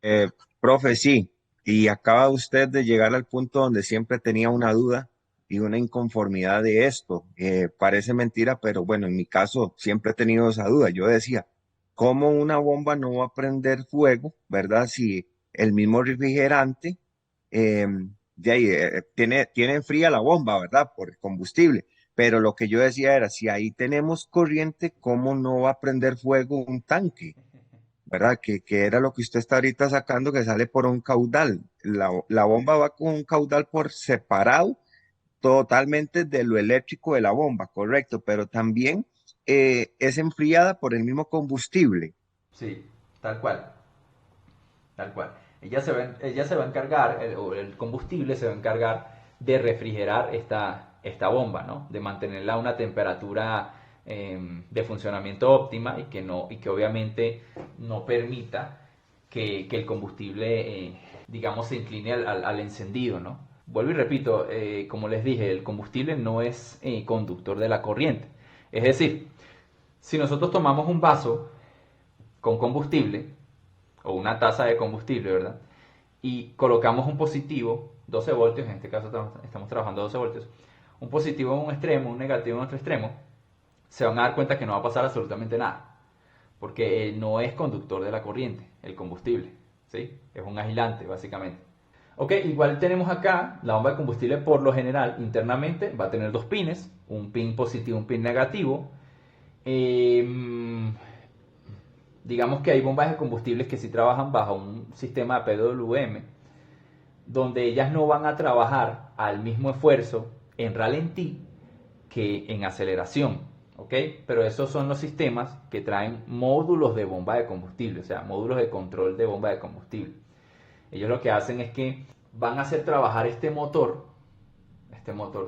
Eh, Profe, sí, y acaba usted de llegar al punto donde siempre tenía una duda y una inconformidad de esto. Parece mentira, pero bueno, en mi caso siempre he tenido esa duda. Yo decía, ¿cómo una bomba no va a prender fuego, verdad? Si el mismo refrigerante eh, tiene fría la bomba, ¿verdad? Por el combustible. Pero lo que yo decía era, si ahí tenemos corriente, ¿cómo no va a prender fuego un tanque? ¿Verdad? Que era lo que usted está ahorita sacando, que sale por un caudal. La bomba va con un caudal por separado totalmente de lo eléctrico de la bomba, correcto, pero también es enfriada por el mismo combustible. Sí, tal cual, tal cual. Ella se va a encargar, o el combustible se va a encargar de refrigerar esta bomba, ¿no? De mantenerla a una temperatura de funcionamiento óptima y que obviamente no permita que el combustible, digamos, se incline al encendido, ¿no? Vuelvo y repito, como les dije, el combustible no es conductor de la corriente. Es decir, si nosotros tomamos un vaso con combustible, o una taza de combustible, ¿verdad? Y colocamos un positivo, 12 voltios, en este caso estamos trabajando 12 voltios, un positivo en un extremo, un negativo en otro extremo, se van a dar cuenta que no va a pasar absolutamente nada, porque no es conductor de la corriente, el combustible, ¿sí? Es un aislante, básicamente. Ok, igual tenemos acá la bomba de combustible por lo general internamente va a tener dos pines, un pin positivo y un pin negativo. Eh, digamos que hay bombas de combustibles que sí trabajan bajo un sistema de PWM, donde ellas no van a trabajar al mismo esfuerzo en ralentí que en aceleración, ¿ok? Pero esos son los sistemas que traen módulos de bomba de combustible, o sea, módulos de control de bomba de combustible. Ellos lo que hacen es que van a hacer trabajar este motor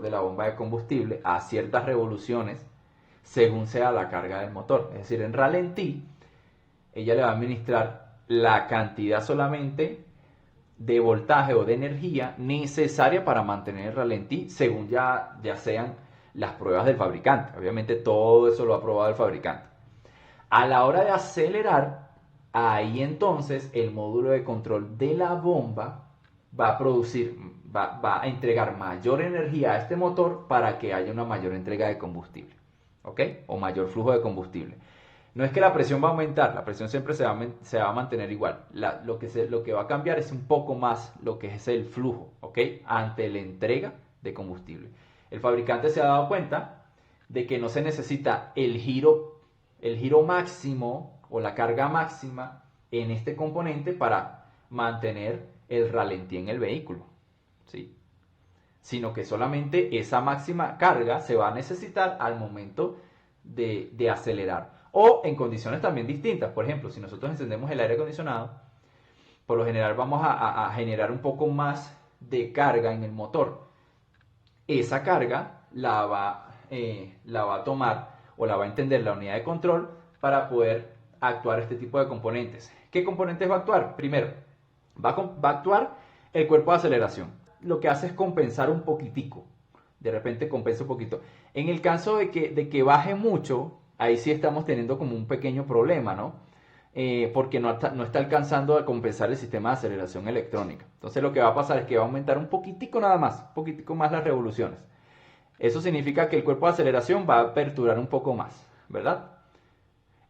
de la bomba de combustible a ciertas revoluciones según sea la carga del motor. Es decir, en ralentí ella le va a administrar la cantidad solamente de voltaje o de energía necesaria para mantener el ralentí según ya sean las pruebas del fabricante. Obviamente todo eso lo ha probado el fabricante. A la hora de acelerar, ahí entonces el módulo de control de la bomba va a entregar mayor energía a este motor para que haya una mayor entrega de combustible, ¿ok? O mayor flujo de combustible. No es que la presión va a aumentar, la presión siempre se va a mantener igual. Lo que va a cambiar es un poco más lo que es el flujo, ¿ok? Ante la entrega de combustible. El fabricante se ha dado cuenta de que no se necesita el giro máximo o la carga máxima en este componente para mantener el ralentí en el vehículo, ¿sí? Sino que solamente esa máxima carga se va a necesitar al momento de acelerar. O en condiciones también distintas. Por ejemplo, si nosotros encendemos el aire acondicionado, por lo general vamos a generar un poco más de carga en el motor. Esa carga la va a tomar o la va a entender la unidad de control para poder actuar este tipo de componentes. ¿Qué componentes va a actuar? Primero, va a actuar el cuerpo de aceleración. Lo que hace es compensar un poquitico. De repente compensa un poquito. En el caso de que baje mucho, ahí sí estamos teniendo como un pequeño problema, ¿no? Porque no está alcanzando a compensar el sistema de aceleración electrónica. Entonces lo que va a pasar es que va a aumentar un poquitico nada más, un poquitico más las revoluciones. Eso significa que el cuerpo de aceleración va a aperturar un poco más, ¿verdad?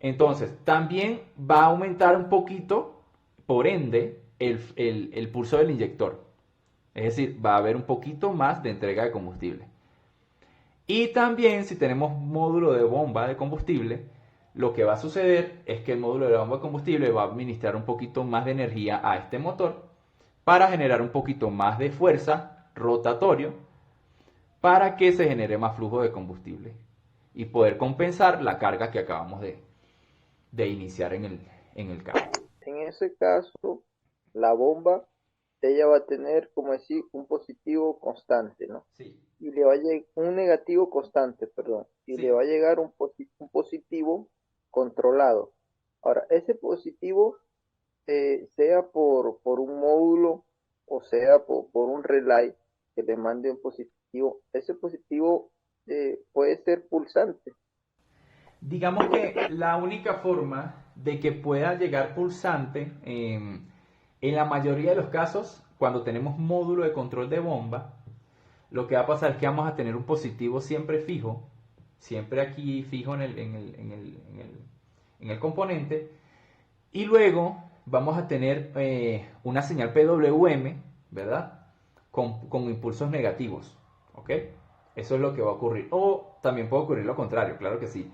Entonces, también va a aumentar un poquito, por ende, el pulso del inyector. Es decir, va a haber un poquito más de entrega de combustible. Y también, si tenemos módulo de bomba de combustible, lo que va a suceder es que el módulo de la bomba de combustible va a administrar un poquito más de energía a este motor para generar un poquito más de fuerza rotatorio para que se genere más flujo de combustible y poder compensar la carga que acabamos de iniciar en el carro. En ese caso, la bomba, ella va a tener, como decir, un positivo constante, ¿no? Sí. Y le va a llegar un negativo constante, perdón, y Sí. le va a llegar un positivo controlado. Ahora, ese positivo, sea por un módulo o sea por un relay que le mande un positivo, ese positivo puede ser pulsante. Digamos que la única forma de que pueda llegar pulsante, en la mayoría de los casos, cuando tenemos módulo de control de bomba, lo que va a pasar es que vamos a tener un positivo siempre fijo, siempre aquí fijo en el componente, y luego vamos a tener una señal PWM, ¿verdad? Con impulsos negativos, ¿ok? Eso es lo que va a ocurrir. O también puede ocurrir lo contrario, claro que sí.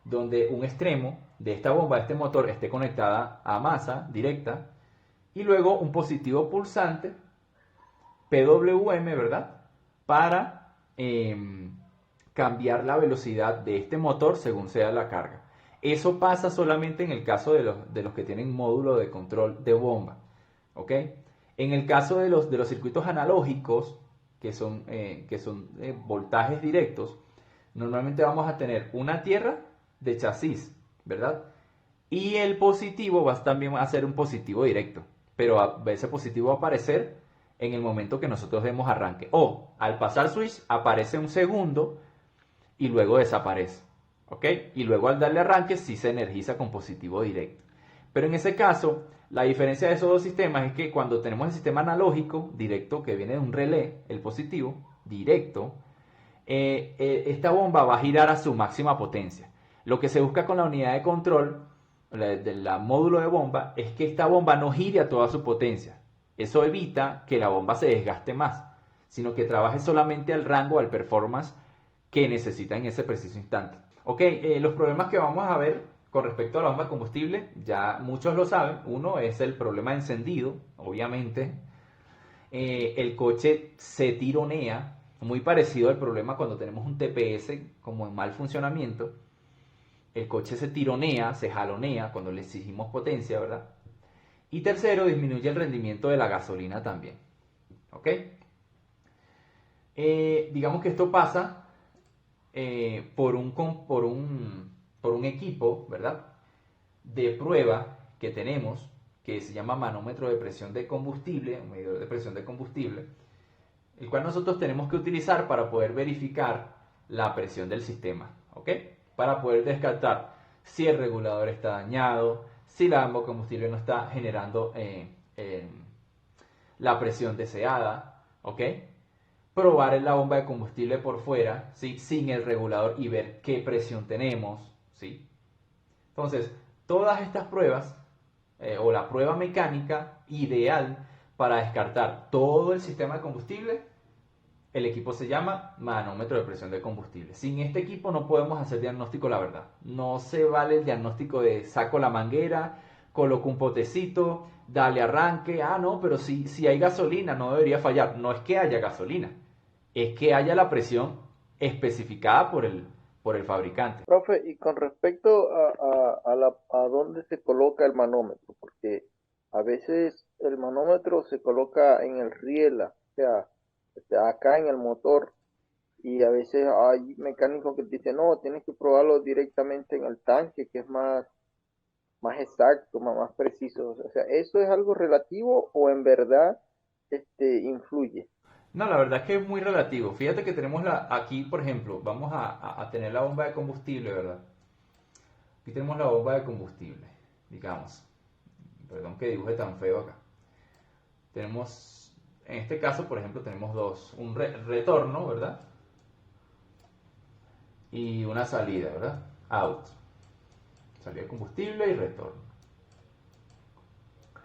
Donde un extremo de esta bomba, de este motor, esté conectada a masa directa y luego un positivo pulsante PWM, ¿verdad? Para cambiar la velocidad de este motor según sea la carga. Eso pasa solamente en el caso de los que tienen módulo de control de bomba, ¿ok? En el caso de los circuitos analógicos, que son voltajes directos, normalmente vamos a tener una tierra de chasis, ¿verdad? Y el positivo va también a ser un positivo directo, pero ese positivo va a aparecer en el momento que nosotros demos arranque. O al pasar switch aparece un segundo y luego desaparece, ¿ok? Y luego al darle arranque sí se energiza con positivo directo. Pero en ese caso, la diferencia de esos dos sistemas es que cuando tenemos el sistema analógico directo que viene de un relé, el positivo directo, esta bomba va a girar a su máxima potencia. Lo que se busca con la unidad de control del módulo de bomba es que esta bomba no gire a toda su potencia. Eso evita que la bomba se desgaste más, sino que trabaje solamente al rango, al performance que necesita en ese preciso instante. Ok, los problemas que vamos a ver con respecto a la bomba de combustible, ya muchos lo saben. Uno es el problema de encendido, obviamente. El coche se tironea, muy parecido al problema cuando tenemos un TPS como en mal funcionamiento. El coche se tironea, se jalonea cuando le exigimos potencia, ¿verdad? Y tercero, disminuye el rendimiento de la gasolina también. ¿Ok? Digamos que esto pasa por un equipo, ¿verdad? De prueba que tenemos, que se llama manómetro de presión de combustible, un medidor de presión de combustible, el cual nosotros tenemos que utilizar para poder verificar la presión del sistema, ¿ok? Para poder descartar si el regulador está dañado, si la bomba de combustible no está generando la presión deseada, ¿ok? Probar la bomba de combustible por fuera, ¿sí? Sin el regulador y ver qué presión tenemos, ¿sí? Entonces, todas estas pruebas, o la prueba mecánica ideal para descartar todo el sistema de combustible, el equipo se llama manómetro de presión de combustible. Sin este equipo no podemos hacer diagnóstico, la verdad. No se vale el diagnóstico de saco la manguera, coloco un potecito, dale arranque, no, pero si hay gasolina no debería fallar. No es que haya gasolina, es que haya la presión especificada por el fabricante. Profe, y con respecto a dónde se coloca el manómetro, porque a veces el manómetro se coloca en el riel, o sea, acá en el motor, y a veces hay mecánicos que dicen, no, tienes que probarlo directamente en el tanque, que es más exacto, más preciso. O sea, ¿eso es algo relativo o en verdad influye? No, la verdad es que es muy relativo. Fíjate que tenemos aquí, por ejemplo, vamos a tener la bomba de combustible, ¿verdad? Aquí tenemos la bomba de combustible, digamos. Perdón que dibuje tan feo acá. Tenemos, en este caso, por ejemplo, tenemos dos. Un retorno, ¿verdad? Y una salida, ¿verdad? Out. Salida de combustible y retorno.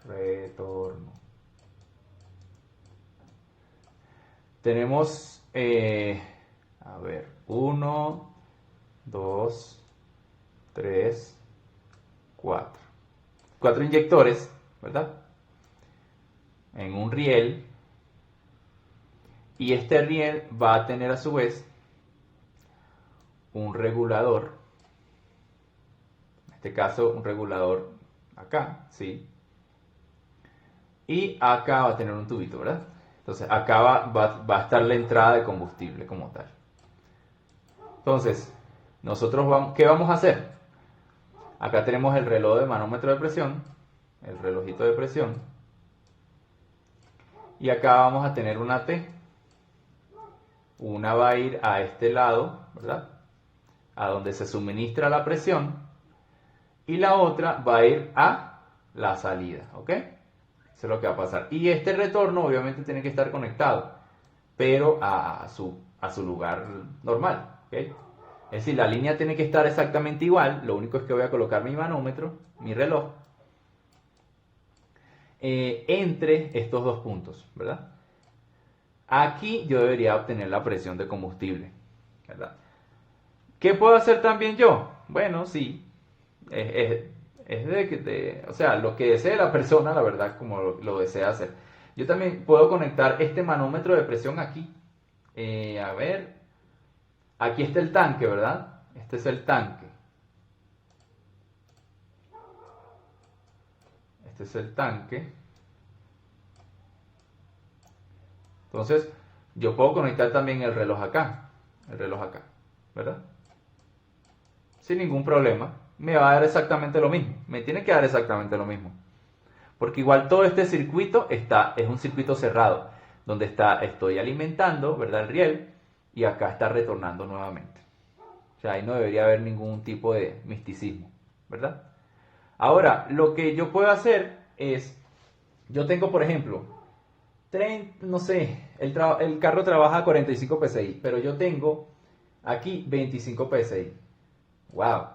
Retorno. Tenemos, a ver, 1, 2, 3, 4. 4 inyectores, ¿verdad? En un riel. Y este riel va a tener a su vez un regulador. En este caso, un regulador acá, ¿sí? Y acá va a tener un tubito, ¿verdad? Entonces, acá va a estar la entrada de combustible como tal. Entonces, nosotros ¿qué vamos a hacer? Acá tenemos el reloj de manómetro de presión, el relojito de presión. Y acá vamos a tener una T. Una va a ir a este lado, ¿verdad? A donde se suministra la presión. Y la otra va a ir a la salida, ¿ok? Eso es lo que va a pasar. Y este retorno obviamente tiene que estar conectado, pero a su lugar normal, ¿ok? Es decir, la línea tiene que estar exactamente igual, lo único es que voy a colocar mi manómetro, mi reloj, entre estos dos puntos, ¿verdad? Aquí yo debería obtener la presión de combustible, ¿verdad? ¿Qué puedo hacer también yo? Bueno, sí, o sea, lo que desee la persona, la verdad, como lo desea hacer. Yo también puedo conectar este manómetro de presión aquí. A ver, aquí está el tanque, ¿verdad? Este es el tanque. Este es el tanque. Entonces, yo puedo conectar también el reloj acá, ¿verdad? Sin ningún problema. Me va a dar exactamente lo mismo. Me tiene que dar exactamente lo mismo. Porque igual todo este circuito es un circuito cerrado, donde estoy alimentando, ¿verdad? El riel, y acá está retornando nuevamente. O sea, ahí no debería haber ningún tipo de misticismo, ¿verdad? Ahora, lo que yo puedo hacer es, yo tengo, por ejemplo, no sé, el carro trabaja a 45 PSI, pero yo tengo aquí 25 PSI. Wow,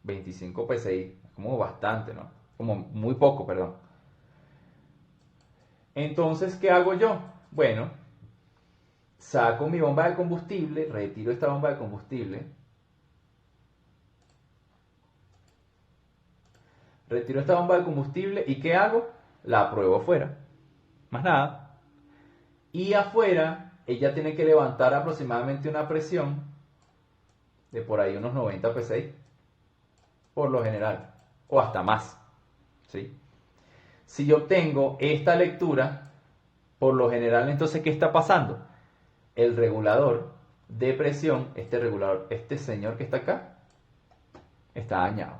25 PSI, es como bastante, ¿no? Como muy poco, perdón. Entonces, ¿qué hago yo? Bueno, saco mi bomba de combustible, retiro esta bomba de combustible, y ¿qué hago? La pruebo afuera, más nada. Y afuera, ella tiene que levantar aproximadamente una presión de por ahí unos 90 PSI, por lo general, o hasta más, ¿sí? Si yo obtengo esta lectura, por lo general, entonces, ¿qué está pasando? El regulador de presión, este señor que está acá, está dañado.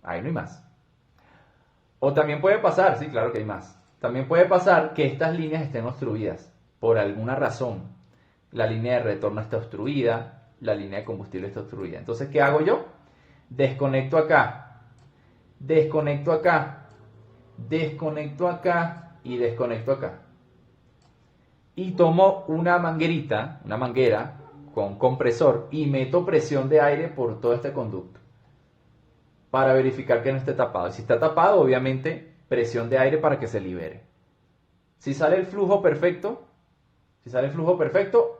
Ahí no hay más. O también puede pasar, sí, claro que hay más. También puede pasar que estas líneas estén obstruidas por alguna razón. La línea de retorno está obstruida, la línea de combustible está obstruida. Entonces, ¿qué hago yo? Desconecto acá, desconecto acá, desconecto acá y desconecto acá. Y tomo una manguera con compresor y meto presión de aire por todo este conducto para verificar que no esté tapado. Si está tapado, obviamente, presión de aire para que se libere. Si sale el flujo perfecto,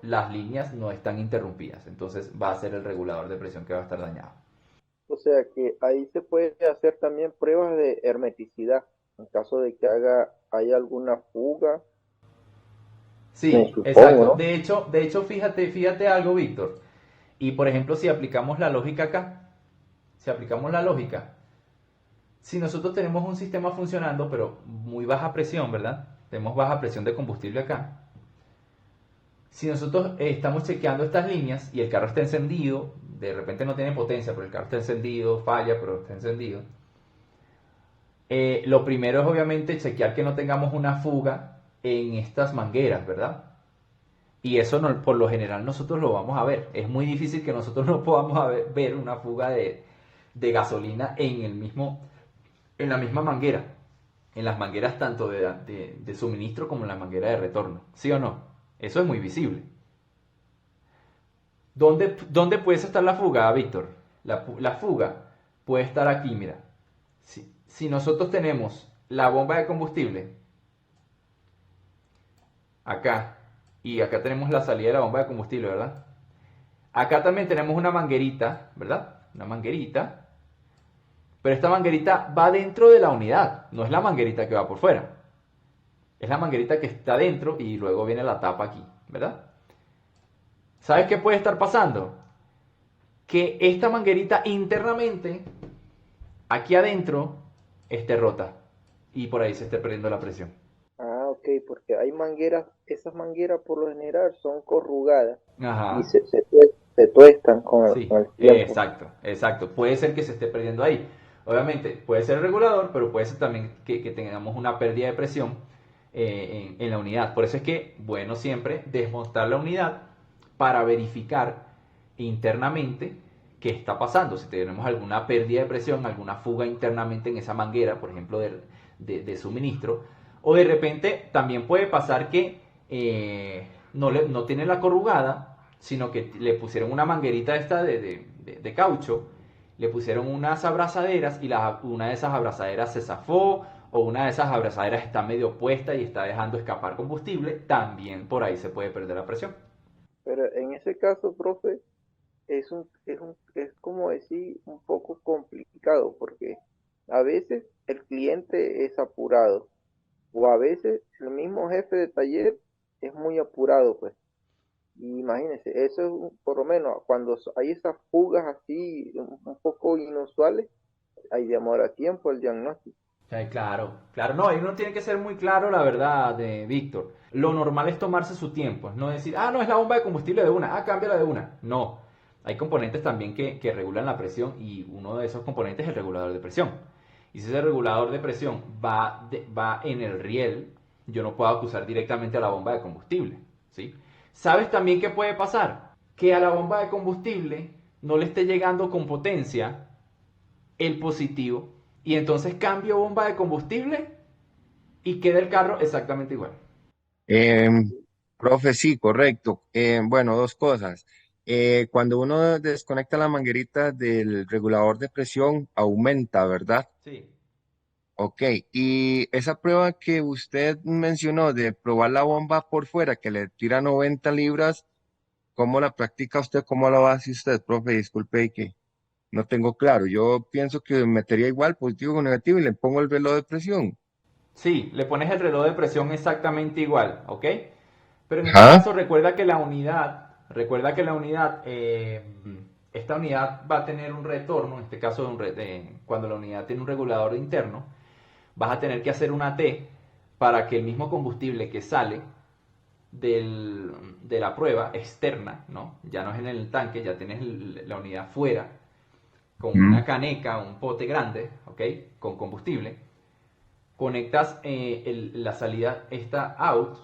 las líneas no están interrumpidas. Entonces va a ser el regulador de presión que va a estar dañado. O sea que ahí se puede hacer también pruebas de hermeticidad en caso de que haya alguna fuga, me Sí, supongo, exacto. ¿no? De hecho, fíjate algo, Víctor. Y por ejemplo, si aplicamos la lógica acá, si aplicamos la lógica, si nosotros tenemos un sistema funcionando, pero muy baja presión, ¿verdad? Tenemos baja presión de combustible acá. Si nosotros estamos chequeando estas líneas y el carro está encendido, de repente no tiene potencia, pero el carro está encendido, falla, pero está encendido. Lo primero es obviamente chequear que no tengamos una fuga en estas mangueras, ¿verdad? Y eso por lo general nosotros lo vamos a ver. Es muy difícil que nosotros no podamos ver una fuga de gasolina en la misma manguera. En las mangueras tanto de suministro como en la manguera de retorno. ¿Sí o no? Eso es muy visible. ¿Dónde puede estar la fuga, Víctor? La fuga puede estar aquí, mira. Si nosotros tenemos la bomba de combustible acá y acá tenemos la salida de la bomba de combustible, ¿verdad? Acá también tenemos una manguerita, ¿verdad? Una manguerita. Pero esta manguerita va dentro de la unidad, no es la manguerita que va por fuera. Es la manguerita que está dentro y luego viene la tapa aquí, ¿verdad? ¿Sabes qué puede estar pasando? Que esta manguerita internamente, aquí adentro, esté rota y por ahí se esté perdiendo la presión. Ah, ok, porque hay mangueras, esas mangueras por lo general son corrugadas y Ajá. se tuestan con Sí, el tiempo. exacto, exacto. Puede ser que se esté perdiendo ahí. Obviamente, puede ser el regulador, pero puede ser también que tengamos una pérdida de presión en la unidad. Por eso es que, bueno, siempre desmontar la unidad para verificar internamente qué está pasando. Si tenemos alguna pérdida de presión, alguna fuga internamente en esa manguera, por ejemplo, de suministro. O de repente también puede pasar que no tiene la corrugada, sino que le pusieron una manguerita esta de caucho, le pusieron unas abrazaderas y una de esas abrazaderas se zafó o una de esas abrazaderas está medio puesta y está dejando escapar combustible, también por ahí se puede perder la presión. Pero en ese caso, profe, es como decir un poco complicado porque a veces el cliente es apurado o a veces el mismo jefe de taller es muy apurado, pues. Y imagínense, eso es por lo menos cuando hay esas fugas así un poco inusuales, ahí demora tiempo el diagnóstico. Claro, claro, no, y uno tiene que ser muy claro, la verdad, de Víctor. Lo normal es tomarse su tiempo, es no decir, no es la bomba de combustible de una, cámbiala de una. No, hay componentes también que regulan la presión y uno de esos componentes es el regulador de presión. Y si ese regulador de presión va en el riel, yo no puedo acusar directamente a la bomba de combustible, ¿sí? ¿Sabes también qué puede pasar? Que a la bomba de combustible no le esté llegando con potencia el positivo y entonces cambio bomba de combustible y queda el carro exactamente igual. Em, Profe, sí, correcto. Bueno, dos cosas. Cuando uno desconecta la manguerita del regulador de presión, aumenta, ¿verdad? Sí. Ok, y esa prueba que usted mencionó de probar la bomba por fuera, que le tira 90 libras, ¿cómo la practica usted? ¿Cómo lo hace usted, profe? Disculpe y que no tengo claro. Yo pienso que metería igual positivo o negativo y le pongo el reloj de presión. Sí, le pones el reloj de presión exactamente igual, ¿ok? Pero en este Ajá. caso recuerda que la unidad, esta unidad va a tener un retorno, en este caso cuando la unidad tiene un regulador interno, vas a tener que hacer una T para que el mismo combustible que sale de la prueba externa, ¿no? Ya no es en el tanque, ya tienes la unidad fuera, con una Mm. caneca, un pote grande, ¿ok? Con combustible. Conectas la salida esta out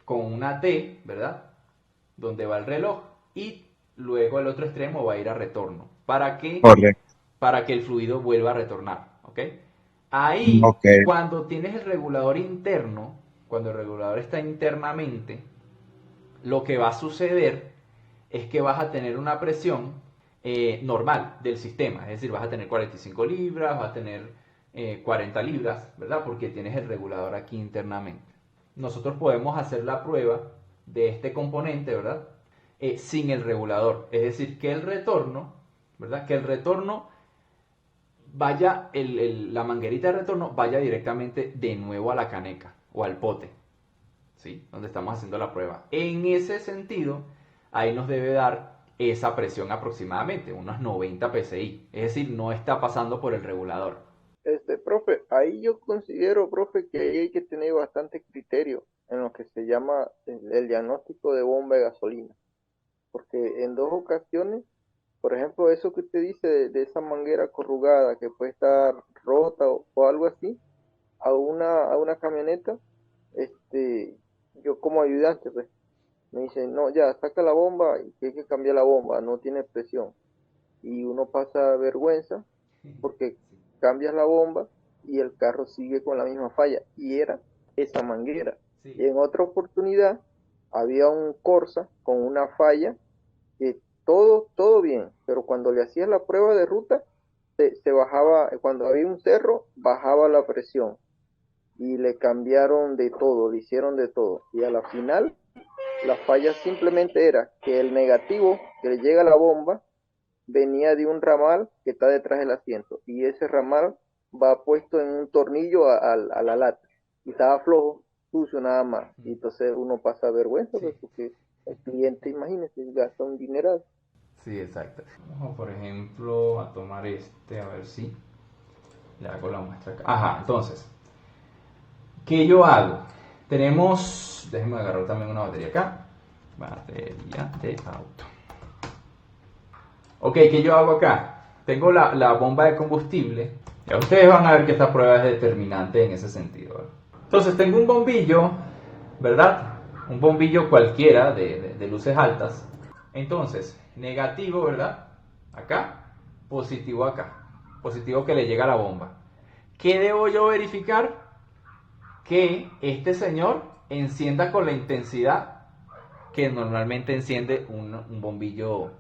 con una T, ¿verdad? Donde va el reloj y luego el otro extremo va a ir a retorno. Correcto. Para que el fluido vuelva a retornar, ¿ok? Ahí, Ok. cuando tienes el regulador interno, cuando el regulador está internamente, lo que va a suceder es que vas a tener una presión normal del sistema, es decir, vas a tener 45 libras, vas a tener 40 libras, ¿verdad? Porque tienes el regulador aquí internamente. Nosotros podemos hacer la prueba de este componente, ¿verdad? Sin el regulador, es decir, que el retorno, ¿verdad? Que el retorno vaya la manguerita de retorno vaya directamente de nuevo a la caneca o al pote, ¿sí? Donde estamos haciendo la prueba. En ese sentido, ahí nos debe dar esa presión aproximadamente, unos 90 psi. Es decir, no está pasando por el regulador. Profe, ahí yo considero, profe, que ahí hay que tener bastante criterio en lo que se llama el diagnóstico de bomba de gasolina. Porque en dos ocasiones, por ejemplo, eso que usted dice de esa manguera corrugada que puede estar rota o algo así, a una camioneta, yo como ayudante, pues, me dicen, no, ya, saca la bomba y que hay que cambiar la bomba, no tiene presión. Y uno pasa vergüenza porque cambias la bomba y el carro sigue con la misma falla. Y era esa manguera. Sí. Y en otra oportunidad había un Corsa con una falla que todo bien, pero cuando le hacías la prueba de ruta, se bajaba, cuando había un cerro, bajaba la presión. Y le cambiaron de todo, le hicieron de todo. Y a la final, la falla simplemente era que el negativo que le llega a la bomba venía de un ramal que está detrás del asiento. Y ese ramal va puesto en un tornillo a la lata. Y estaba flojo, sucio nada más. Y entonces uno pasa vergüenza, pues, porque el cliente, imagínese, gasta un dineral. Sí, exacto. Vamos, por ejemplo, a tomar a ver si le hago la muestra acá. Ajá, entonces, ¿qué yo hago? Tenemos, déjenme agarrar también una batería acá. Batería de auto. Ok, ¿qué yo hago acá? Tengo la bomba de combustible. Ya ustedes van a ver que esta prueba es determinante en ese sentido, ¿verdad? Entonces tengo un bombillo, ¿verdad? Un bombillo cualquiera de luces altas. Entonces, negativo, ¿verdad? Acá, positivo acá. Positivo que le llega a la bomba. ¿Qué debo yo verificar? Que este señor encienda con la intensidad que normalmente enciende un bombillo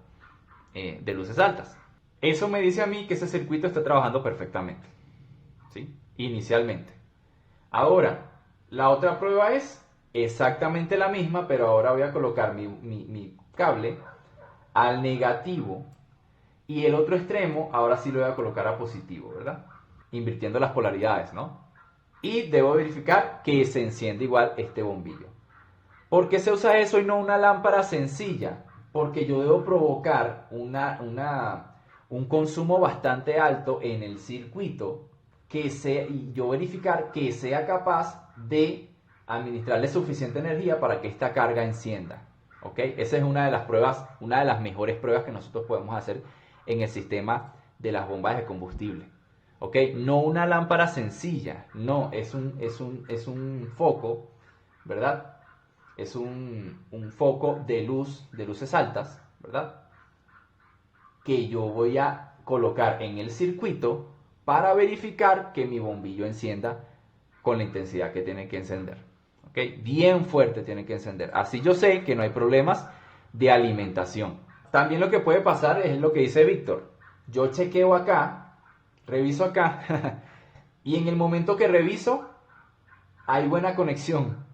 de luces altas. Eso me dice a mí que ese circuito está trabajando perfectamente, ¿sí? Inicialmente. Ahora, la otra prueba es exactamente la misma, pero ahora voy a colocar mi cable al negativo y el otro extremo ahora sí lo voy a colocar a positivo, ¿verdad? Invirtiendo las polaridades, ¿no? Y debo verificar que se enciende igual este bombillo. ¿Por qué se usa eso y no una lámpara sencilla? Porque yo debo provocar un consumo bastante alto en el circuito y yo verificar que sea capaz de administrarle suficiente energía para que esta carga encienda. ¿Ok? Esa es una de las pruebas, una de las mejores pruebas que nosotros podemos hacer en el sistema de las bombas de combustible. ¿Ok? No una lámpara sencilla, no, es un foco, ¿verdad? Es un foco de luces altas, ¿verdad? Que yo voy a colocar en el circuito para verificar que mi bombillo encienda con la intensidad que tiene que encender. ¿Ok? Bien fuerte tiene que encender. Así yo sé que no hay problemas de alimentación. También lo que puede pasar es lo que dice Víctor. Yo chequeo acá, reviso acá, y en el momento que reviso, hay buena conexión.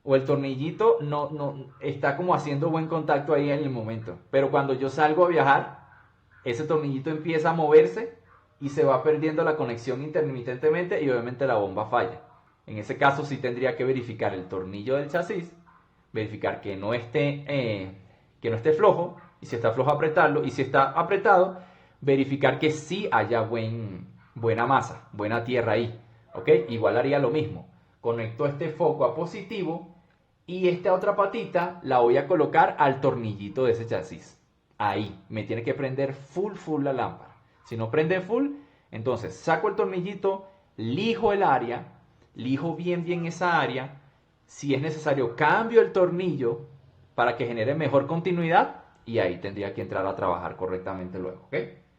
O el tornillito no está como haciendo buen contacto ahí en el momento. Pero cuando yo salgo a viajar, ese tornillito empieza a moverse y se va perdiendo la conexión intermitentemente y obviamente la bomba falla. En ese caso sí tendría que verificar el tornillo del chasis, verificar que no esté flojo, y si está flojo apretarlo, y si está apretado, verificar que sí haya buena masa, buena tierra ahí. ¿Ok? Igual haría lo mismo. Conecto este foco a positivo y esta otra patita la voy a colocar al tornillito de ese chasis. Ahí, me tiene que prender full la lámpara. Si no prende full, entonces saco el tornillito, lijo el área, lijo bien esa área. Si es necesario, cambio el tornillo para que genere mejor continuidad y ahí tendría que entrar a trabajar correctamente luego, ¿ok?